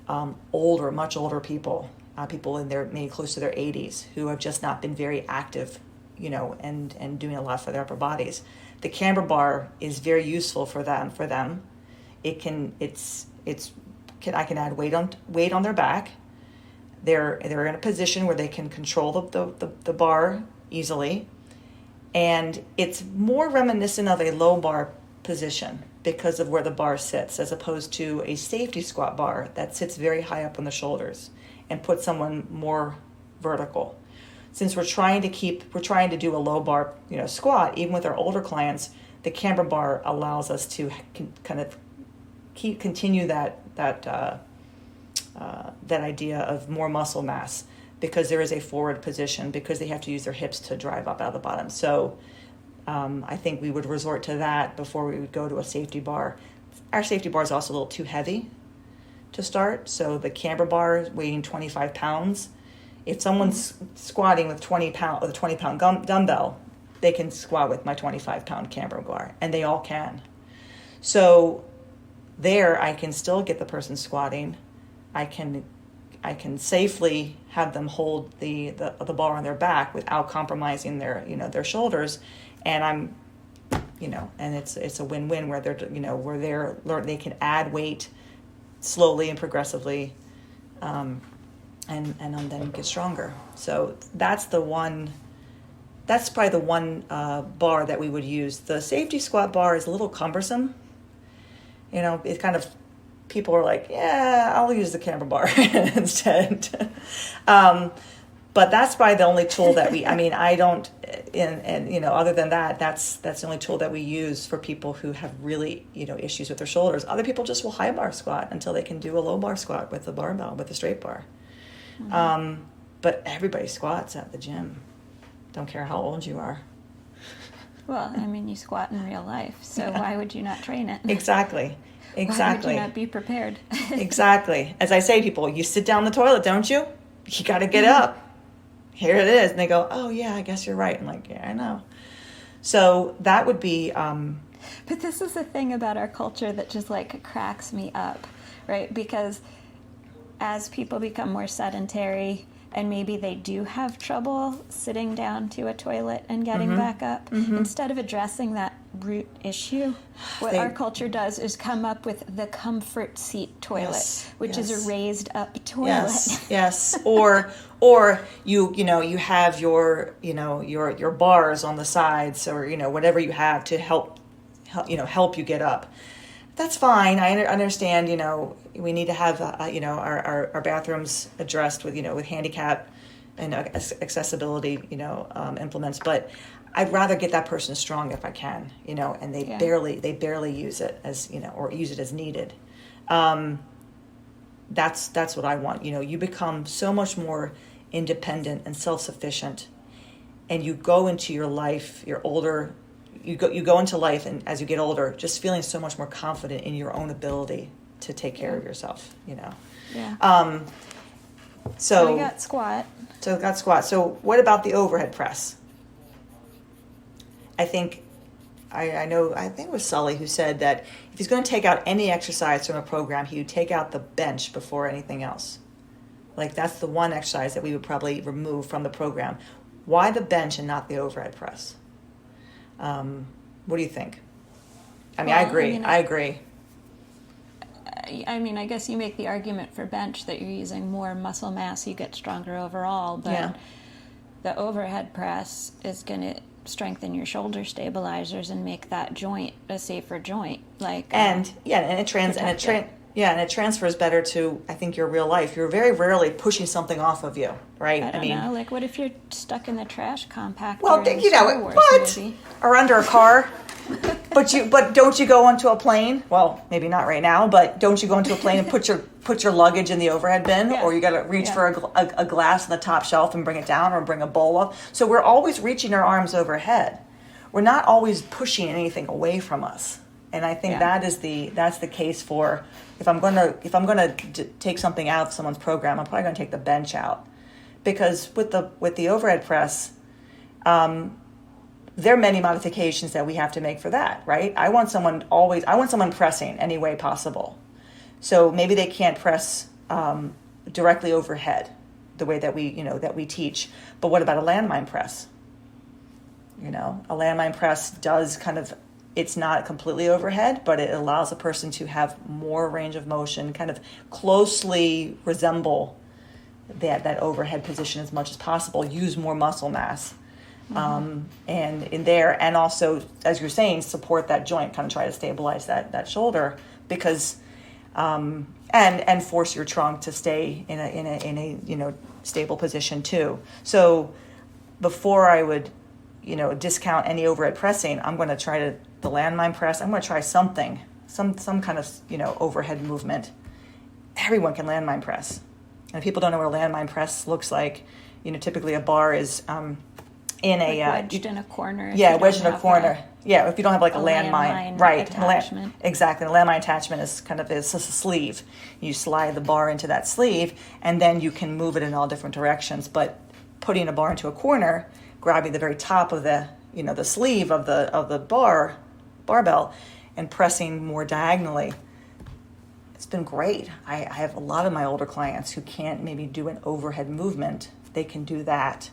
much older people, people in their maybe close to their 80s who have just not been very active, and doing a lot for their upper bodies. The camber bar is very useful for them. I can add weight on their back. They're in a position where they can control the bar easily. And it's more reminiscent of a low bar position because of where the bar sits, as opposed to a safety squat bar that sits very high up on the shoulders and puts someone more vertical. since we're trying to do a low bar, squat, even with our older clients, the camber bar allows us to kind of continue that idea of more muscle mass, because there is a forward position, because they have to use their hips to drive up out of the bottom. So I think we would resort to that before we would go to a safety bar. Our safety bar is also a little too heavy to start. So the camber bar weighing 25 pounds, if someone's squatting with a 20-pound dumbbell, they can squat with my 25-pound camber bar, and they all can. So there, I can still get the person squatting. I can safely have them hold the bar on their back without compromising their shoulders, and I'm, and it's a win-win where they can add weight slowly and progressively, and then get stronger. So that's probably the one bar that we would use. The safety squat bar is a little cumbersome. It kind of, people are like, yeah, I'll use the camber bar instead. But that's probably the only tool that other than that, that's the only tool that we use for people who have really, issues with their shoulders. Other people just will high bar squat until they can do a low bar squat with the barbell, with the straight bar. Mm-hmm. But everybody squats at the gym. Don't care how old you are. Well, you squat in real life, so why would you not train it? Exactly. Why would you not be prepared? Exactly. As I say to people, you sit down the toilet, don't you? You got to get up. Here it is. And they go, oh, yeah, I guess you're right. I'm like, yeah, I know. So that would be... But this is the thing about our culture that just, cracks me up, right? Because as people become more sedentary, and maybe they do have trouble sitting down to a toilet and getting back up, instead of addressing that root issue, what our culture does is come up with the comfort seat toilet, which is a raised up toilet. Yes. Or you have your bars on the sides, or whatever you have to help you get up. That's fine. I understand. We need to have our bathrooms addressed with with handicap and accessibility implements. But I'd rather get that person strong if I can. And they barely use it as or use it as needed. That's what I want. You become so much more independent and self-sufficient, and you go into your life. You're older. You go into life, and as you get older, just feeling so much more confident in your own ability to take care of yourself. Yeah. So we got squat. So what about the overhead press? I think it was Sully who said that if he's going to take out any exercise from a program, he would take out the bench before anything else. That's the one exercise that we would probably remove from the program. Why the bench and not the overhead press? What do you think? I agree. I agree. I guess you make the argument for bench that you're using more muscle mass, you get stronger overall, but the overhead press is going to strengthen your shoulder stabilizers and make that joint a safer joint. And it transfers better to, I think, your real life. You're very rarely pushing something off of you, right? I don't know. What if you're stuck in the trash compactor? Well, or under a car. But don't you go onto a plane? Well, maybe not right now, but don't you go into a plane and put your luggage in the overhead bin, or you got to reach for a glass on the top shelf and bring it down, or bring a bowl up? So we're always reaching our arms overhead. We're not always pushing anything away from us, and I think that's the case for if I'm going to take something out of someone's program, I'm probably going to take the bench out, because with the overhead press. There are many modifications that we have to make for that, right? I want someone pressing any way possible. So maybe they can't press directly overhead the way that we teach. But what about a landmine press? A landmine press does it's not completely overhead, but it allows a person to have more range of motion, kind of closely resemble that overhead position as much as possible, use more muscle mass. And in there, and also, as you're saying, support that joint, kind of try to stabilize that shoulder, because and force your trunk to stay in a stable position too. So before I would, discount any overhead pressing, I'm going to try the landmine press. I'm going to try something, some kind of, overhead movement. Everyone can landmine press. And if people don't know what a landmine press looks like, typically a bar is in a wedged in a corner. Yeah, wedged in a corner. Yeah, if you don't have like a landmine, right? Attachment. Exactly. The landmine attachment is is a sleeve. You slide the bar into that sleeve, and then you can move it in all different directions. But putting a bar into a corner, grabbing the very top of the the sleeve of the barbell, and pressing more diagonally. It's been great. I have a lot of my older clients who can't maybe do an overhead movement. They can do that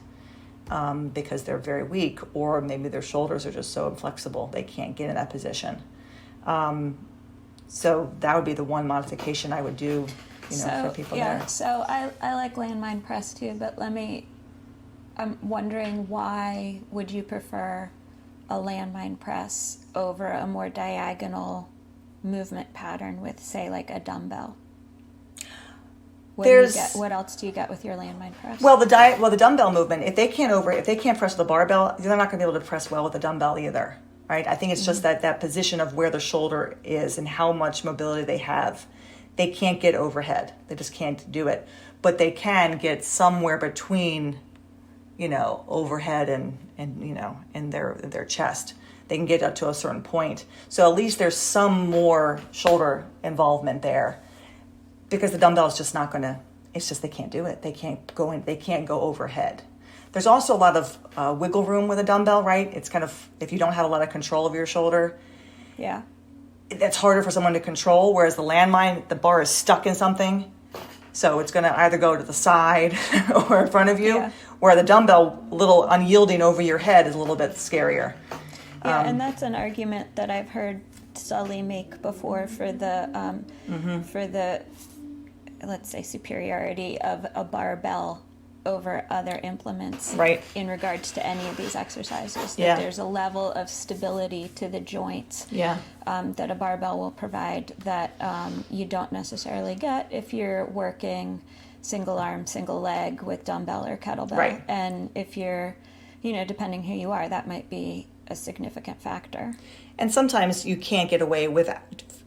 because they're very weak, or maybe their shoulders are just so inflexible they can't get in that position. So that would be the one modification I would do, for people there. So I like landmine press too, but I'm wondering, why would you prefer a landmine press over a more diagonal movement pattern with, say, like a dumbbell? What else do you get with your landmine press? Well, the dumbbell movement, if they can't press with the barbell, they're not going to be able to press well with the dumbbell either, right? I think it's just that position of where the shoulder is and how much mobility they have. They can't get overhead. They just can't do it. But they can get somewhere between, overhead and in their chest. They can get up to a certain point. So at least there's some more shoulder involvement there, because the dumbbell is just not going to, it's just they can't do it. They can't go overhead. There's also a lot of wiggle room with a dumbbell, right? It's kind of, if you don't have a lot of control of your shoulder, yeah, that's harder for someone to control, whereas the landmine, the bar is stuck in something. So it's going to either go to the side or in front of you, where the dumbbell, little unyielding over your head, is a little bit scarier. Yeah, and that's an argument that I've heard Sully make before for the let's say superiority of a barbell over other implements, right, in regards to any of these exercises. That there's a level of stability to the joints that a barbell will provide that you don't necessarily get if you're working single arm, single leg with dumbbell or kettlebell. Right. And if you're, depending who you are, that might be a significant factor. And sometimes you can't get away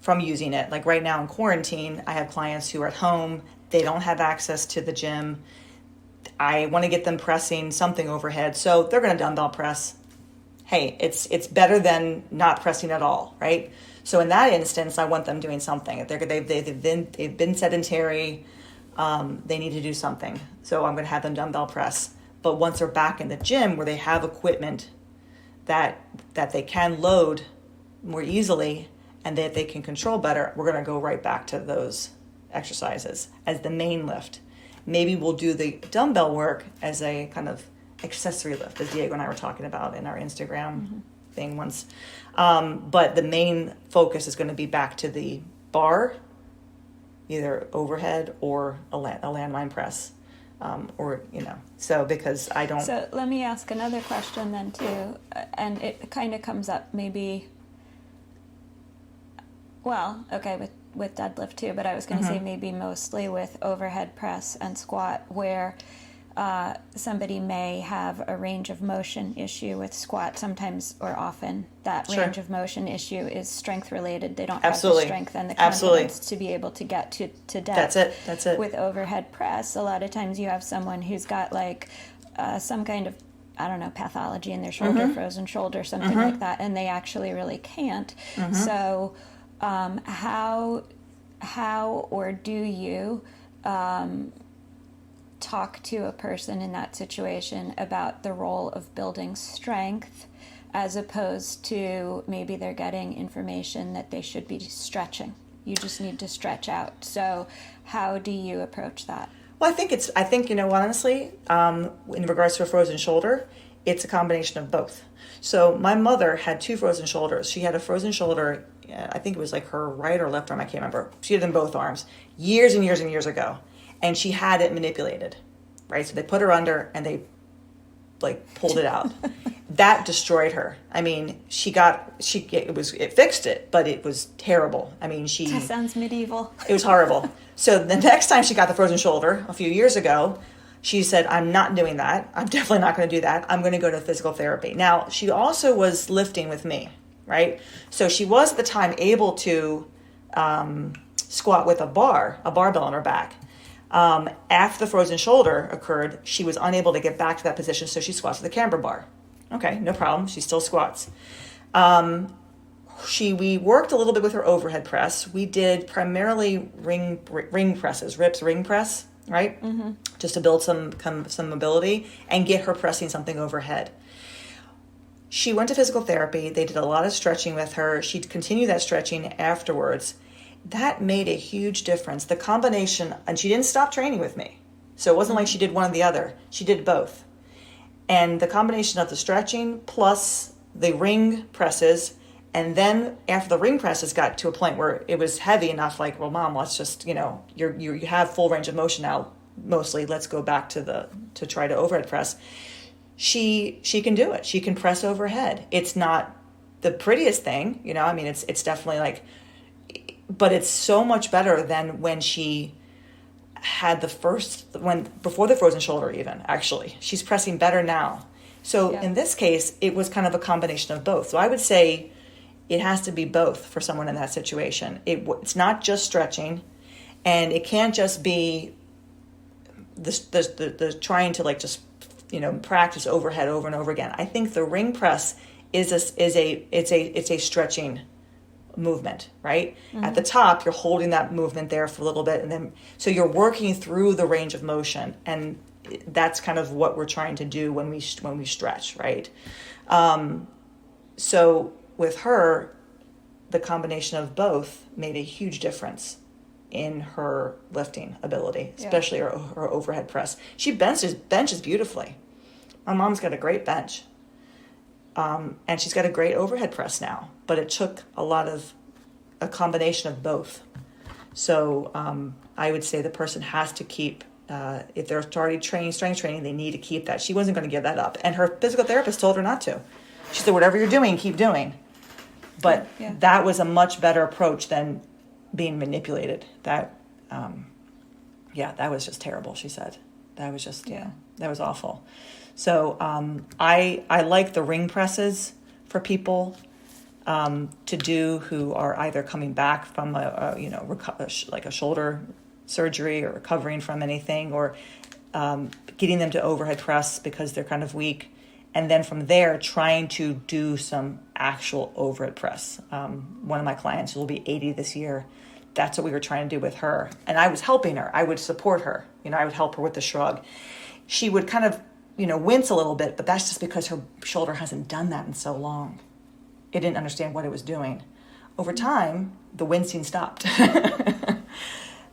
from using it. Like right now in quarantine, I have clients who are at home. They don't have access to the gym. I want to get them pressing something overhead, so they're going to dumbbell press. Hey, it's better than not pressing at all, right? So in that instance, I want them doing something. They've been sedentary. They need to do something. So I'm going to have them dumbbell press. But once they're back in the gym where they have equipment that they can load more easily and that they can control better, we're going to go right back to those exercises as the main lift. Maybe we'll do the dumbbell work as a kind of accessory lift, as Diego and I were talking about in our Instagram thing once. But the main focus is going to be back to the bar, either overhead or a landmine press. So because I don't... So let me ask another question then too, and it kind of comes up maybe, with deadlift too, but I was going to say maybe mostly with overhead press and squat, where somebody may have a range of motion issue with squat. Sometimes or often that range of motion issue is strength related. They don't have the strength and the confidence to be able to get to depth. That's it. With overhead press, a lot of times you have someone who's got like some kind of, pathology in their shoulder, frozen shoulder, something like that, and they actually really can't. So how or do you talk to a person in that situation about the role of building strength, as opposed to maybe they're getting information that they should be stretching? You just need to stretch out. So how do you approach that? Well, I think honestly, in regards to a frozen shoulder, it's a combination of both. So my mother had two frozen shoulders. She had a frozen shoulder, I think it was like her right or left arm, I can't remember. She had it in both arms years and years and years ago. And she had it manipulated, right? So they put her under and they pulled it out. That destroyed her. I mean, it fixed it, but it was terrible. I mean, That sounds medieval. It was horrible. So the next time she got the frozen shoulder a few years ago, She said, I'm not doing that. I'm definitely not going to do that. I'm going to go to physical therapy. Now, she also was lifting with me, right? So she was at the time able to squat with a barbell on her back. After the frozen shoulder occurred, she was unable to get back to that position, so she squats with a camber bar. Okay, no problem. She still squats. We worked a little bit with her overhead press. We did primarily ring presses, rips ring press, right? Mm-hmm. Just to build some mobility and get her pressing something overhead. She went to physical therapy. They did a lot of stretching with her. She'd continue that stretching afterwards. That made a huge difference. The combination, and she didn't stop training with me. So it wasn't like she did one or the other. She did both. And the combination of the stretching plus the ring presses, and then after the ring presses got to a point where it was heavy enough, like, well, Mom, let's just, you have full range of motion now, mostly. Let's go back to try to overhead press. She can do it. She can press overhead. It's not the prettiest thing, it's definitely like, but it's so much better than when she had before the frozen shoulder even, actually. She's pressing better now. So in this case, it was kind of a combination of both. So I would say it has to be both for someone in that situation. It's not just stretching, and it can't just be the trying to just practice overhead over and over again. I think the ring press is a stretching movement, right? Mm-hmm. At the top, you're holding that movement there for a little bit, and then so you're working through the range of motion, and that's kind of what we're trying to do when we stretch, right? So with her, the combination of both made a huge difference in her lifting ability, especially her overhead press. She benches beautifully. My mom's got a great bench. And she's got a great overhead press now, but it took a combination of both. So I would say the person has to keep, if they're starting strength training, they need to keep that. She wasn't going to give that up. And her physical therapist told her not to. She said, whatever you're doing, keep doing. But that was a much better approach than being manipulated. That was just terrible, she said. That was just, that was awful. So I like the ring presses for people to do who are either coming back from like a shoulder surgery or recovering from anything, or getting them to overhead press because they're kind of weak, and then from there trying to do some actual overhead press. One of my clients who will be 80 this year, that's what we were trying to do with her, and I was helping her. I would support her. I would help her with the shrug. She would kind of wince a little bit, but that's just because her shoulder hasn't done that in so long. It didn't understand what it was doing. Over time, the wincing stopped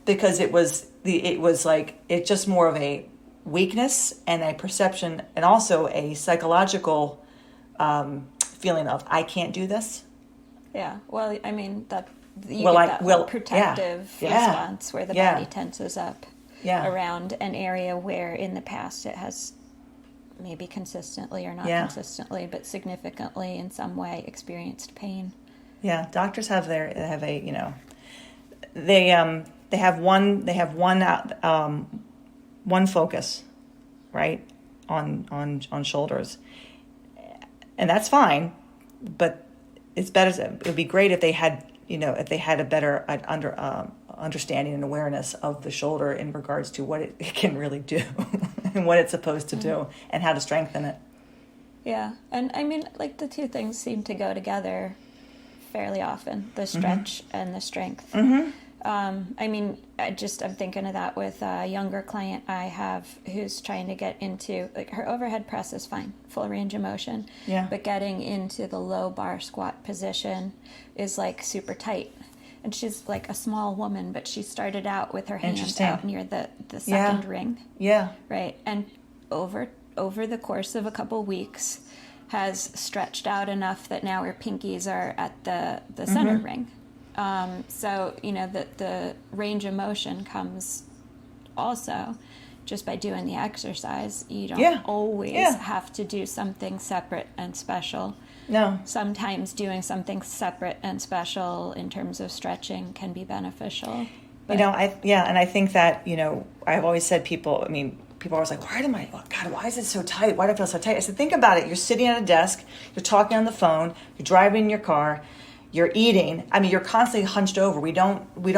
because it's just more of a weakness and a perception, and also a psychological feeling of, I can't do this. Yeah. Well, I mean, that protective response where the body tenses up around an area where in the past it has maybe consistently or not consistently, but significantly in some way experienced pain. Yeah, doctors have one focus, right, on shoulders, and that's fine, but it's better. It would be great if they had a better understanding and awareness of the shoulder in regards to what it can really do and what it's supposed to do and how to strengthen it. Yeah, and I mean, the two things seem to go together fairly often, the stretch and the strength. Mm-hmm. I mean, I'm thinking of that with a younger client I have who's trying to get into, her overhead press is fine, full range of motion, but getting into the low bar squat position is super tight. And she's a small woman, but she started out with her hands out near the second ring. Yeah. Right. And over the course of a couple weeks has stretched out enough that now her pinkies are at the center ring. So, the range of motion comes also just by doing the exercise. You don't always have to do something separate and special. No. Sometimes doing something separate and special in terms of stretching can be beneficial. But, and I think that, I've always said people, people are always like, why is it so tight? Why do I feel so tight? I said, think about it. You're sitting at a desk, you're talking on the phone, you're driving in your car, you're eating. I mean, you're constantly hunched over. We don't live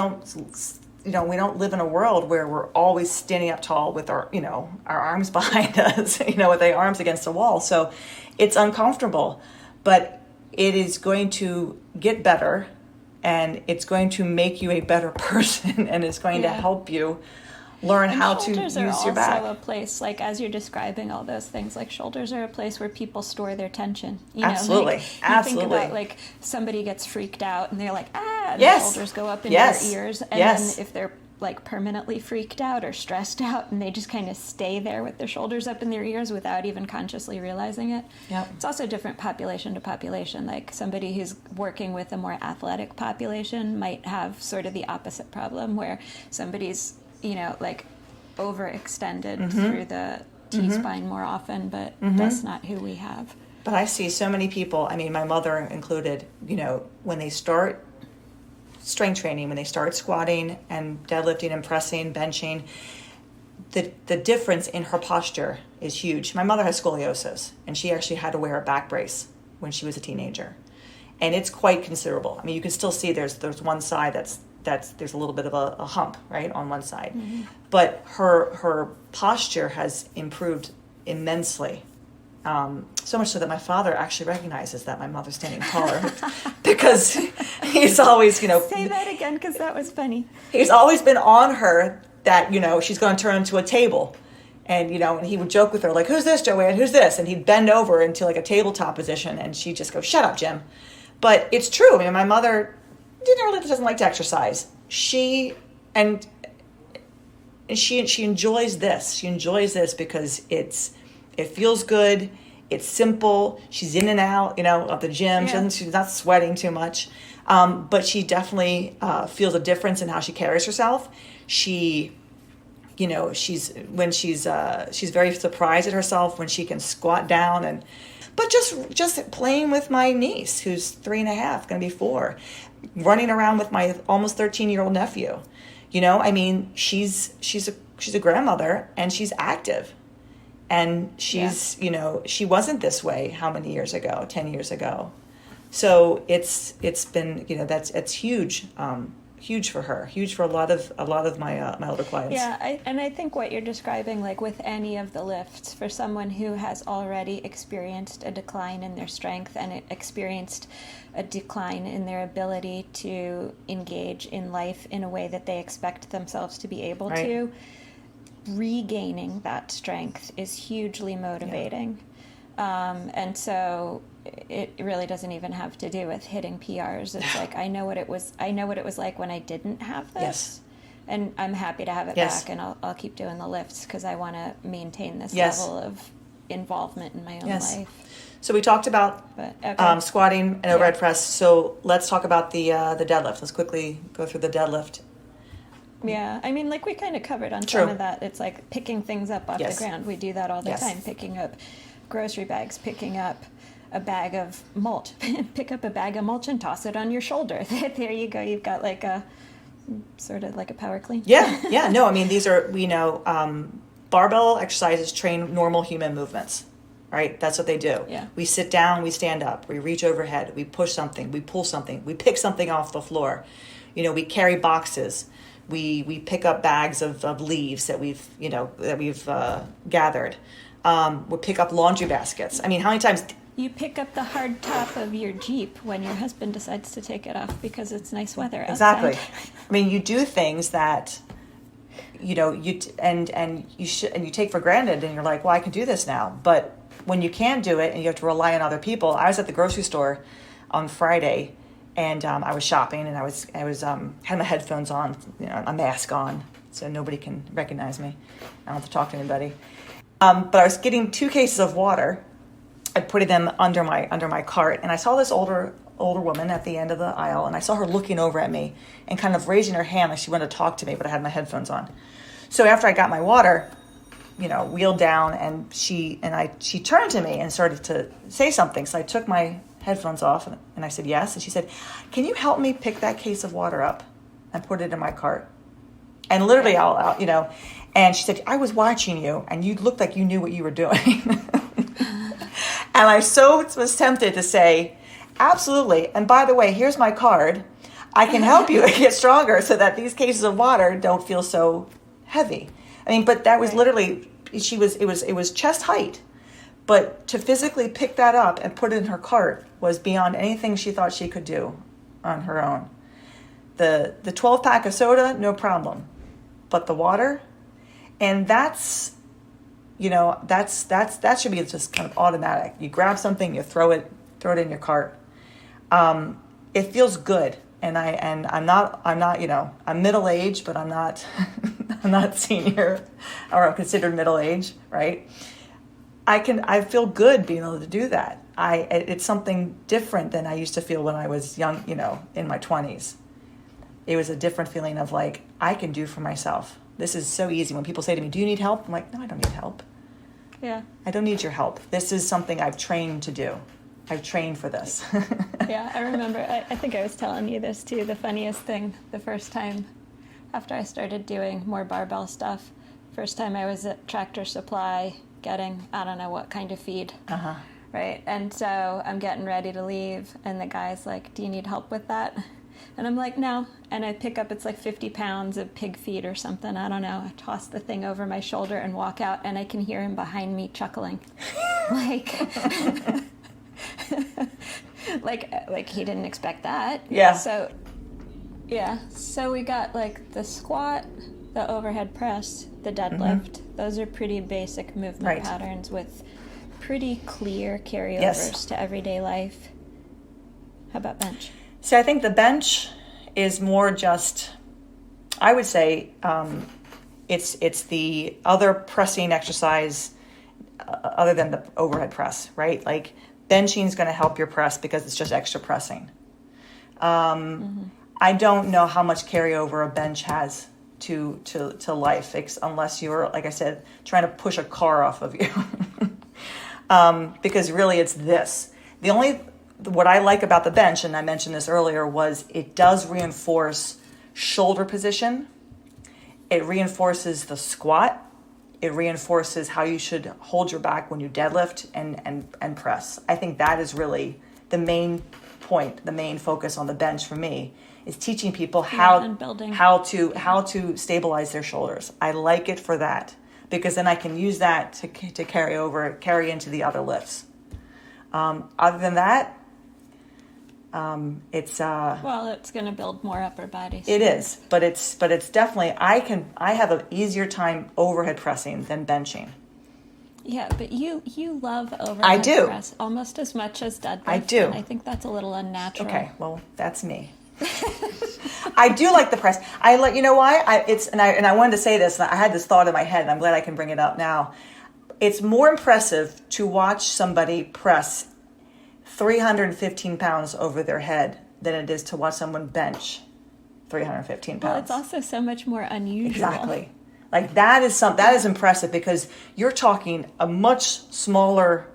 in a world where we're always standing up tall with our arms behind us, with our arms against the wall. So it's uncomfortable, but it is going to get better, and it's going to make you a better person, and it's going to help you learn how to use your back. Shoulders are also a place, like as you're describing all those things, like shoulders are a place where people store their tension. Absolutely. Think about like somebody gets freaked out and they're like, and the shoulders go up into their ears. And then if they're like permanently freaked out or stressed out and they just kind of stay there with their shoulders up in their ears without even consciously realizing it. Yep. It's also different population to population. Like somebody who's working with a more athletic population might have sort of the opposite problem, where somebody's like overextended through the T-spine more often, but that's not who we have. But I see so many people, I mean, my mother included, when they start strength training, when they start squatting and deadlifting and pressing, benching, the difference in her posture is huge. My mother has scoliosis, and she actually had to wear a back brace when she was a teenager. And it's quite considerable. I mean, you can still see there's one side that's there's a little bit of a hump, right, on one side. Mm-hmm. But her posture has improved immensely. So much so that my father actually recognizes that my mother's standing taller because he's always, Say that again, because that was funny. He's always been on her that, she's going to turn into a table. And, and he would joke with her, like, who's this, Joanne? Who's this? And he'd bend over into like a tabletop position, and she'd just go, shut up, Jim. But it's true. I mean, my mother doesn't like to exercise. She enjoys this. She enjoys this because it feels good. It's simple. She's in and out, of the gym. Yeah. She's not sweating too much. But she definitely feels a difference in how she carries herself. She's very surprised at herself when she can squat down but just playing with my niece, who's 3.5, going to be 4, running around with my almost 13-year-old nephew. I mean, she's a grandmother, and she's active. And she's, she wasn't this way how many years ago? 10 years ago. So it's been, it's huge, huge for her, huge for a lot of my older clients. Yeah, I think what you're describing, like with any of the lifts, for someone who has already experienced a decline in their strength and experienced a decline in their ability to engage in life in a way that they expect themselves to be able to, regaining that strength is hugely motivating. And so it really doesn't even have to do with hitting PRs. It's like I know what it was like when I didn't have this, and I'm happy to have it back, and I'll keep doing the lifts because I want to maintain this level of involvement in my own life. So we talked about squatting and overhead press. So let's talk about the deadlift. Let's quickly go through the deadlift. Yeah, I mean, like we kind of covered on some of that. It's like picking things up off the ground. We do that all the time, picking up grocery bags, picking up a bag of mulch. Pick up a bag of mulch and toss it on your shoulder. There you go. You've got like a sort of like a power clean. Yeah. No, I mean, these are, barbell exercises train normal human movements, right? That's what they do. Yeah. We sit down, we stand up, we reach overhead, we push something, we pull something, we pick something off the floor. We carry boxes. We pick up bags of leaves that we've gathered. We pick up laundry baskets. I mean, how many times? You pick up the hard top of your Jeep when your husband decides to take it off because it's nice weather outside. Exactly. I mean, you do things that, you take for granted, and you're like, well, I can do this now. But when you can't do it and you have to rely on other people, I was at the grocery store on Friday. And I was shopping, and I was had my headphones on, a mask on, so nobody can recognize me. I don't have to talk to anybody. But I was getting 2 cases of water. I put them under my cart, and I saw this older woman at the end of the aisle, and I saw her looking over at me and kind of raising her hand like she wanted to talk to me, but I had my headphones on. So after I got my water, wheeled down, and she turned to me and started to say something. So I took my headphones off, and I said yes, and she said, can you help me pick that case of water up and put it in my cart? And literally, and she said, I was watching you, and you looked like you knew what you were doing. And I so was tempted to say, absolutely. And by the way, here's my card. I can help you get stronger so that these cases of water don't feel so heavy. I mean, but that was literally, it was chest height. But to physically pick that up and put it in her cart was beyond anything she thought she could do on her own. The 12 pack of soda, no problem. But the water, and that should be just kind of automatic. You grab something, you throw it in your cart. It feels good, and I'm not I'm middle aged, but I'm not I'm not senior, or I'm considered middle aged, right? I feel good being able to do that. It's something different than I used to feel when I was young, in my 20s. It was a different feeling of like, I can do for myself. This is so easy. When people say to me, do you need help? I'm like, no, I don't need help. Yeah. I don't need your help. This is something I've trained to do. I've trained for this. Yeah, I remember, I think I was telling you this too, the funniest thing, the first time after I started doing more barbell stuff, first time I was at Tractor Supply getting, I don't know what kind of feed, right? And so I'm getting ready to leave, and the guy's like, do you need help with that? And I'm like, no. And I pick up, it's like 50 pounds of pig feed or something, I don't know. I toss the thing over my shoulder and walk out, and I can hear him behind me chuckling. like he didn't expect that. Yeah. So we got like the squat, the overhead press, the deadlift. Those are pretty basic movement patterns with pretty clear carryovers to everyday life. How about bench? So I think the bench is more just, I would say, it's the other pressing exercise other than the overhead press, right? Like benching is going to help your press because it's just extra pressing. I don't know how much carryover a bench has to life, unless you're, like I said, trying to push a car off of you. Because really it's this. What I like about the bench, and I mentioned this earlier, was it does reinforce shoulder position. It reinforces the squat. It reinforces how you should hold your back when you deadlift and press. I think that is really the main point, the main focus on the bench for me, is teaching people how to stabilize their shoulders. I like it for that, because then I can use that to carry into the other lifts. Other than that, it's going to build more upper body strength. It is, but it's definitely, I have an easier time overhead pressing than benching. Yeah, but you love overhead press almost as much as deadlift. I do. And I think that's a little unnatural. Okay, well, that's me. I do like the press. You know why? I wanted to say this, and I had this thought in my head, and I'm glad I can bring it up now. It's more impressive to watch somebody press 315 pounds over their head than it is to watch someone bench 315 pounds. Well, it's also so much more unusual. Exactly. Like that is impressive, because you're talking a much smaller,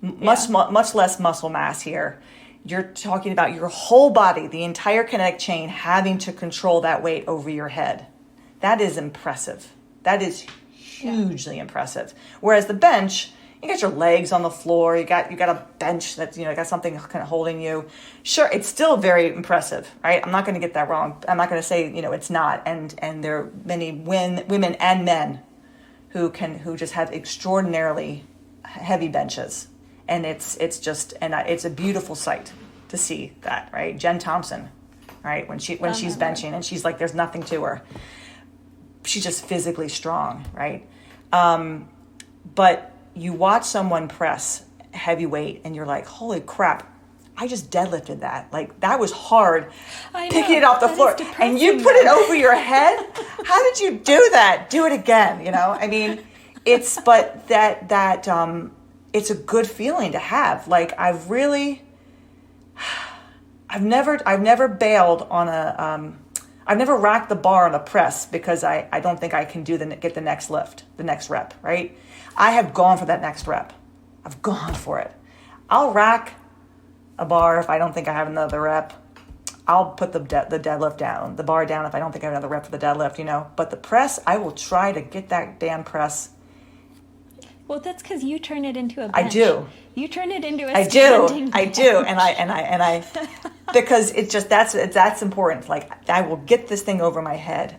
much less muscle mass here. You're talking about your whole body, the entire kinetic chain, having to control that weight over your head. That is impressive. That is hugely impressive. Whereas the bench, you got your legs on the floor, you got a bench that's, got something kind of holding you. Sure, it's still very impressive, right? I'm not going to get that wrong. I'm not going to say, it's not. And there are many women and men who just have extraordinarily heavy benches. And it's a beautiful sight to see that, right? Jen Thompson, right? When she's benching and she's like, there's nothing to her. She's just physically strong, right? But you watch someone press heavy weight and you're like, holy crap, I just deadlifted that. Like, that was hard. Picking it off the floor. And you put it over your head? How did you do that? Do it again, I mean, it's a good feeling to have. Like, I've never bailed on I've never racked the bar on a press because I don't think I can get the next lift, the next rep, right? I have gone for that next rep. I've gone for it. I'll rack a bar if I don't think I have another rep. I'll put the deadlift down, the bar down if I don't think I have another rep for the deadlift, But the press, I will try to get that damn press. Well, that's because you turn it into a bench. I do. You turn it into a I standing do. I bench. do. And I because it just, that's important. Like, I will get this thing over my head.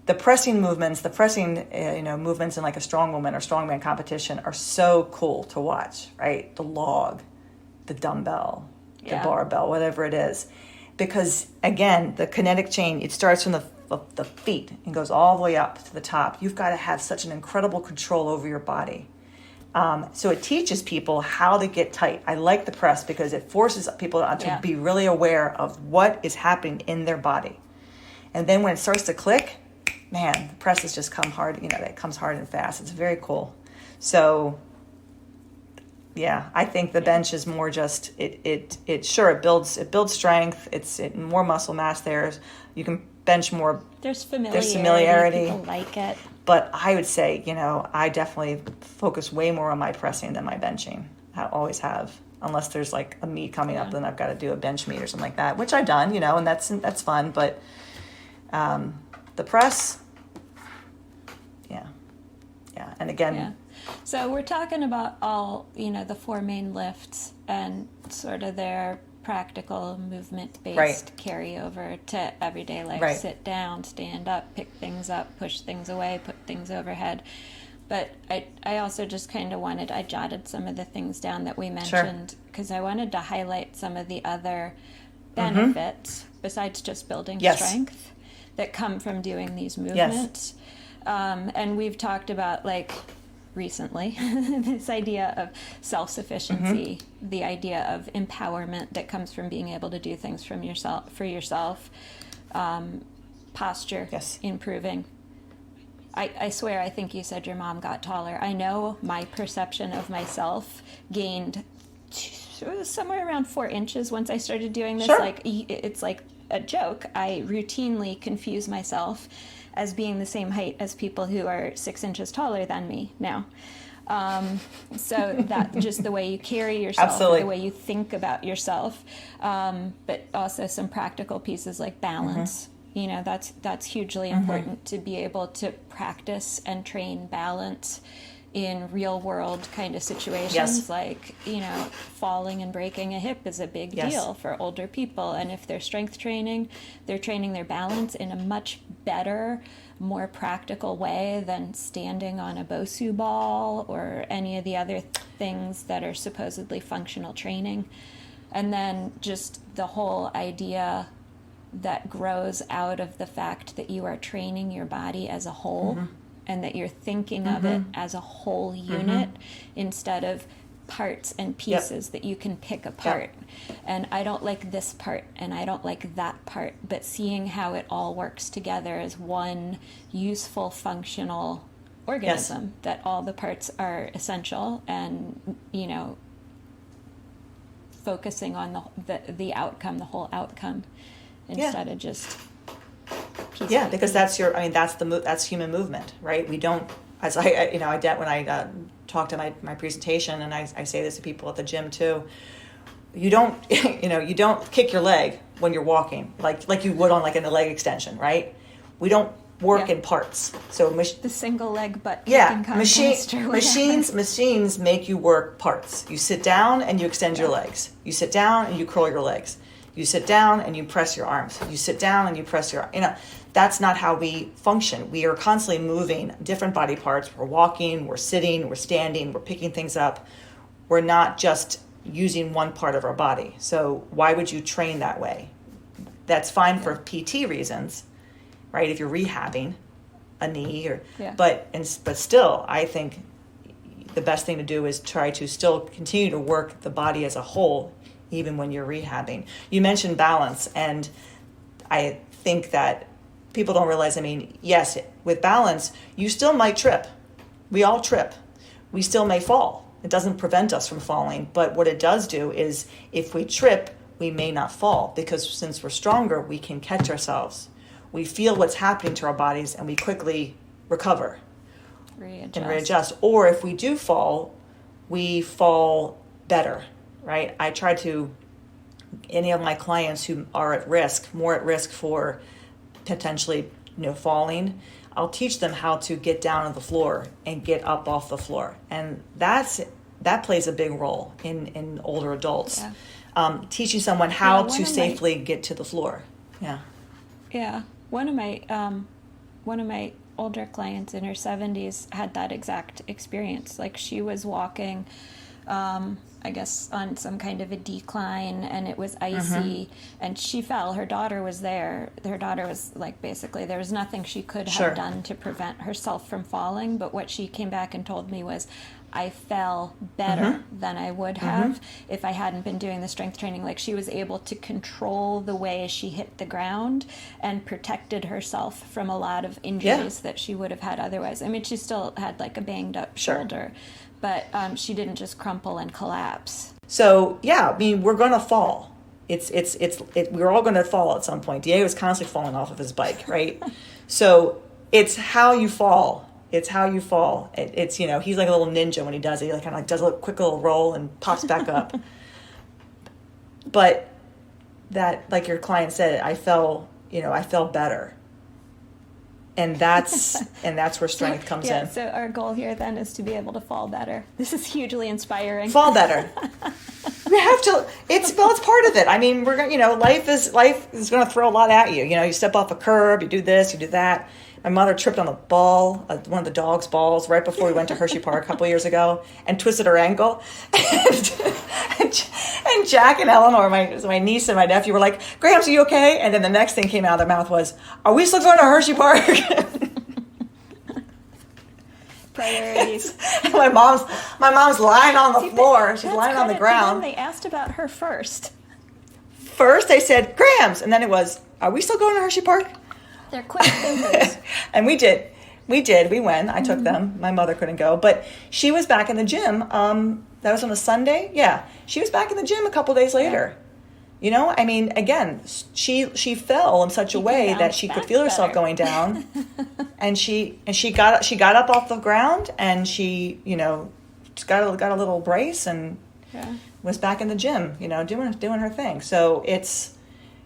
The pressing movements movements in like a strongwoman or strongman competition are so cool to watch, right? The log, the dumbbell, the barbell, whatever it is. Because again, the kinetic chain, it starts from the feet and goes all the way up to the top. You've got to have such an incredible control over your body. So it teaches people how to get tight. I like the press because it forces people to be really aware of what is happening in their body. And then when it starts to click, man, the press has just come hard. It comes hard and fast. It's very cool. So, yeah, I think the bench is more just it builds strength. It's more muscle mass there. You can bench more. There's familiarity. People like it. But I would say, I definitely focus way more on my pressing than my benching. I always have. Unless there's like a meet coming up, then I've got to do a bench meet or something like that, which I've done, and that's fun. But the press, yeah. And again. Yeah. So we're talking about all, the 4 main lifts and sort of their practical movement-based carryover to everyday life. Right. Sit down, stand up, pick things up, push things away, put things overhead. But I also just kind of I jotted some of the things down that we mentioned because I wanted to highlight some of the other benefits besides just building strength that come from doing these movements. And we've talked about, like, recently this idea of self-sufficiency, the idea of empowerment that comes from being able to do things for yourself, posture improving. I swear, I think you said your mom got taller. I know my perception of myself gained somewhere around 4 inches once I started doing this. Like, it's like a joke. I routinely confuse myself as being the same height as people who are 6 inches taller than me now. So that just the way you carry yourself, the way you think about yourself, but also some practical pieces like balance. That's hugely important to be able to practice and train balance in real world kind of situations. Like, falling and breaking a hip is a big deal for older people. And if they're strength training, they're training their balance in a much better, more practical way than standing on a Bosu ball or any of the other things that are supposedly functional training. And then just the whole idea that grows out of the fact that you are training your body as a whole and that you're thinking of it as a whole unit instead of parts and pieces that you can pick apart. And I don't like this part and I don't like that part, but seeing how it all works together as one useful, functional organism, that all the parts are essential, and focusing on the outcome, the whole outcome, instead of just because that's human movement, right? We don't, as when I talk to my presentation, and I say this to people at the gym too, you don't you don't kick your leg when you're walking like you would on like in a leg extension, right? We don't work in parts. So the single leg butt kicking contest or whatever. Machines make you work parts. You sit down and you extend your legs. You sit down and you curl your legs. You sit down and you press your arms. You sit down and you press your, that's not how we function. We are constantly moving different body parts. We're walking, we're sitting, we're standing, we're picking things up. We're not just using one part of our body. So why would you train that way? That's fine for PT reasons, right? If you're rehabbing a knee but still, I think the best thing to do is try to still continue to work the body as a whole, even when you're rehabbing. You mentioned balance, and I think that people don't realize, yes, with balance, you still might trip. We all trip. We still may fall. It doesn't prevent us from falling, but what it does do is if we trip, we may not fall, because since we're stronger, we can catch ourselves. We feel what's happening to our bodies, and we quickly recover and readjust. Or if we do fall, we fall better, right? I try to any of my clients who are at risk, more at risk for potentially, falling, I'll teach them how to get down on the floor and get up off the floor. And that plays a big role in older adults. Yeah. Teaching someone how to safely get to the floor. Yeah. Yeah. One of my older clients in her 70s had that exact experience. Like, she was walking, I guess, on some kind of a decline, and it was icy, and she fell. Her daughter was there. Her daughter was, like, basically, there was nothing she could have done to prevent herself from falling, but what she came back and told me was, I fell better than I would have if I hadn't been doing the strength training. Like, she was able to control the way she hit the ground and protected herself from a lot of injuries that she would have had otherwise. I mean, she still had, like, a banged up shoulder, but she didn't just crumple and collapse. So, yeah, I mean, we're going to fall. We're all going to fall at some point. Diego was constantly falling off of his bike, right? So it's how you fall. It's how you fall. It's, he's like a little ninja when he does it. He kind of does a quick little roll and pops back up. But that, like your client said, I fell better. And that's where strength comes in. So our goal here then is to be able to fall better. This is hugely inspiring. Fall better. We have to. It's part of it. I mean, we're gonna. Life is going to throw a lot at you. You step off a curb, you do this, you do that. My mother tripped on the ball, one of the dog's balls, right before we went to Hershey Park a couple years ago, and twisted her ankle. And Jack and Eleanor, my niece and my nephew, were like, "Gramps, are you okay?" And then the next thing came out of their mouth was, "Are we still going to Hershey Park?" Priorities. And my mom's lying on the floor. She's lying on the ground. They asked about her first. First, they said, "Grams," and then it was, "Are we still going to Hershey Park?" They're quick thinkers. And we did. We went. I took them. My mother couldn't go. But she was back in the gym. That was on a Sunday. Yeah. She was back in the gym a couple days later. I mean, again, she fell in such a way that she could feel herself going down. and she got up off the ground, and she, just got a little brace and was back in the gym, doing her thing. So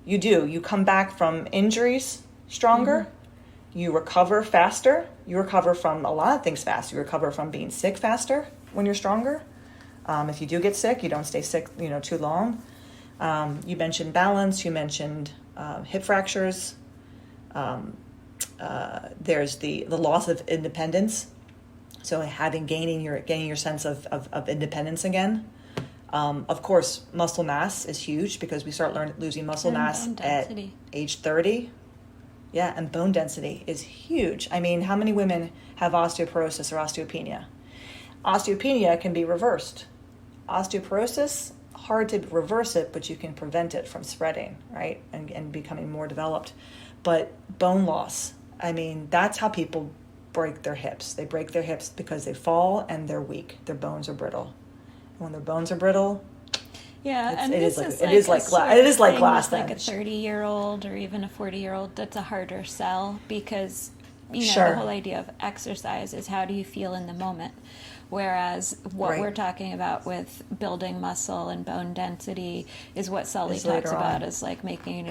you come back from injuries stronger, you recover faster, you recover from a lot of things fast. You recover from being sick faster when you're stronger. If you do get sick, you don't stay sick, too long. You mentioned balance, you mentioned hip fractures. There's the loss of independence. So gaining your sense of independence again. Of course, muscle mass is huge because we start losing muscle mass at age 30. Yeah, and bone density is huge. I mean, how many women have osteoporosis or osteopenia? Osteopenia can be reversed. Osteoporosis, hard to reverse it, but you can prevent it from spreading, right, and becoming more developed. But bone loss, I mean, that's how people break their hips. They break their hips because they fall and they're weak. Their bones are brittle. And when their bones are brittle, it is like glass. Like a 30-year-old or even a 40-year-old, that's a harder sell because the whole idea of exercise is how do you feel in the moment. Whereas what we're talking about with building muscle and bone density is what Sully talks about as like making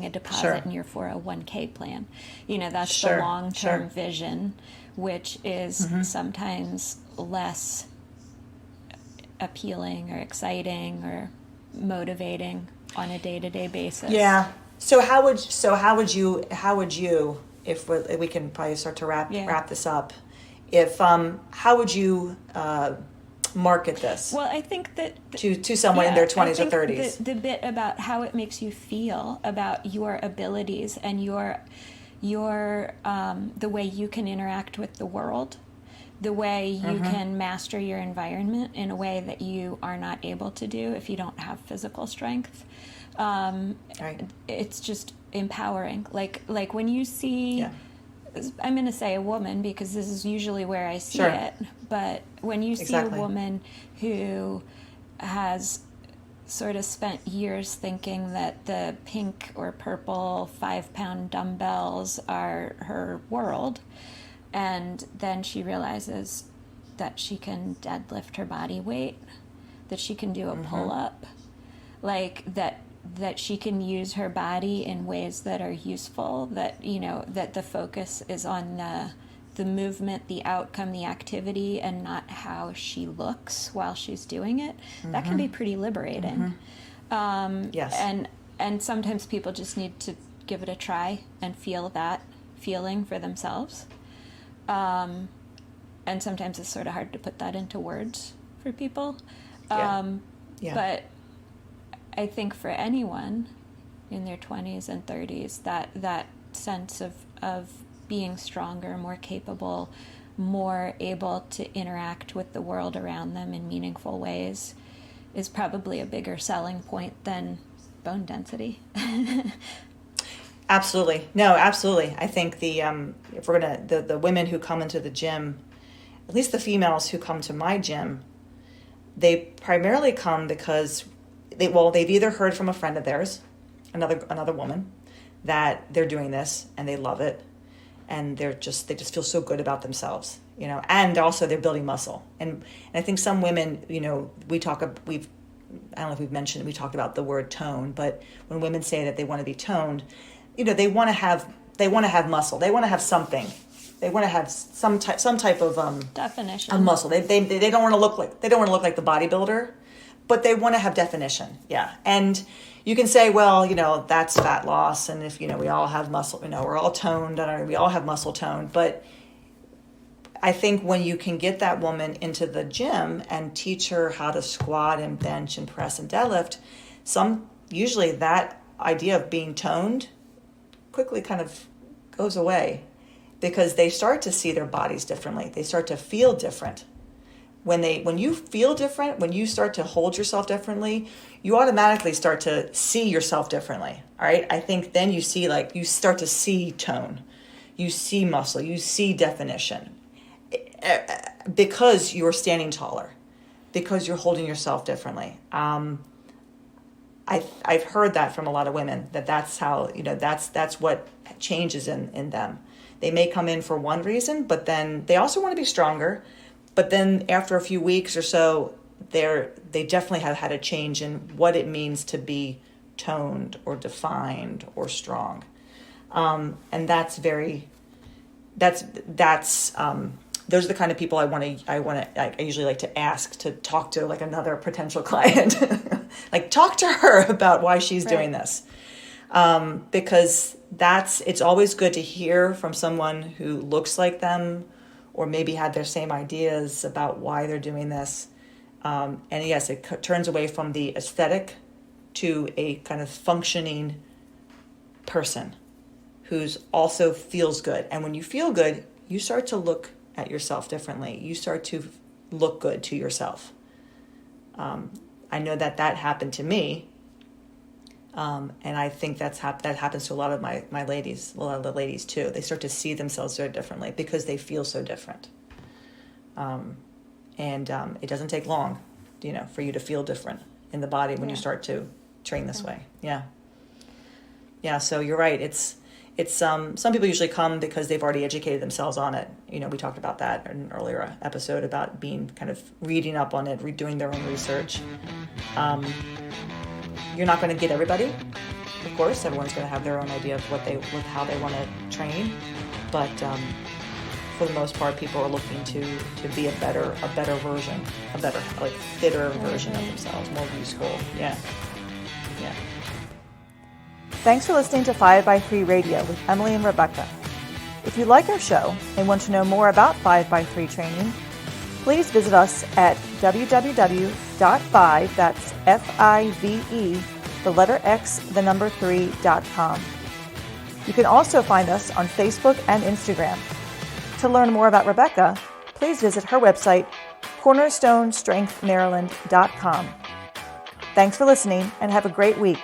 a deposit in your 401k plan. That's the long-term vision, which is sometimes less appealing or exciting or motivating on a day-to-day basis. Yeah. So how would you if we can probably start to wrap this up, how would you market this? Well, I think that to someone in their 20s or 30s. The bit about how it makes you feel about your abilities and your the way you can interact with the world, the way you can master your environment in a way that you are not able to do if you don't have physical strength. It's just empowering. Like when you see, I'm going to say a woman because this is usually where I see it, but when you see a woman who has sort of spent years thinking that the pink or purple 5-pound dumbbells are her world, and then she realizes that she can deadlift her body weight, that she can do a pull-up, like that she can use her body in ways that are useful, that, you know, that the focus is on the movement, the outcome, the activity, and not how she looks while she's doing it. That can be pretty liberating. Yes. And sometimes people just need to give it a try and feel that feeling for themselves. And sometimes it's sort of hard to put that into words for people. But I think for anyone in their 20s and 30s, that sense of being stronger, more capable, more able to interact with the world around them in meaningful ways is probably a bigger selling point than bone density. Absolutely. No, absolutely. I think if we're gonna the women who come into the gym, at least the females who come to my gym, they primarily come because they've either heard from a friend of theirs, another woman, that they're doing this and they love it, and they just feel so good about themselves, you know, and also they're building muscle. And I think some women, you know, I don't know if we talked about the word tone, but when women say that they want to be toned, you know, they want to have muscle. They want to have something. They want to have some type of definition of muscle. They don't want to look like the bodybuilder, but they want to have definition. Yeah. And you can say, well, you know, that's fat loss, and if, you know, we all have muscle, you know, we're all toned, we all have muscle tone. But I think when you can get that woman into the gym and teach her how to squat and bench and press and deadlift, usually that idea of being toned quickly kind of goes away, because they start to see their bodies differently. They start to feel different. When you feel different, when you start to hold yourself differently, you automatically start to see yourself differently. All right. I think then you start to see tone, you see muscle, you see definition, because you're standing taller, because you're holding yourself differently. I've heard that from a lot of women, that's how, you know, that's what changes in them. They may come in for one reason, but then they also want to be stronger. But then after a few weeks or so, they definitely have had a change in what it means to be toned or defined or strong. And those are the kind of people I usually like to ask to talk to, like another potential client, like talk to her about why she's doing this. Because it's always good to hear from someone who looks like them, or maybe had their same ideas about why they're doing this. And yes, it turns away from the aesthetic to a kind of functioning person who's also feels good. And when you feel good, you start to look at yourself differently. You start to look good to yourself. I know that happened to me. And I think that happens to a lot of my ladies, a lot of the ladies too. They start to see themselves very differently because they feel so different. And it doesn't take long, you know, for you to feel different in the body when you start to train this way. Yeah. Yeah. So you're right. It's some people usually come because they've already educated themselves on it. You know, we talked about that in an earlier episode about being kind of reading up on it, doing their own research. You're not going to get everybody, of course. Everyone's going to have their own idea of how they want to train, but for the most part, people are looking to be a better version, a better, like, fitter version of themselves, more useful. Yeah. Thanks for listening to 5x3 Radio with Emily and Rebecca. If you like our show and want to know more about 5x3 training, please visit us at www.5, that's F-I-V-E, the letter X, the number 3.com. You can also find us on Facebook and Instagram. To learn more about Rebecca, please visit her website, cornerstonestrengthmaryland.com. Thanks for listening and have a great week.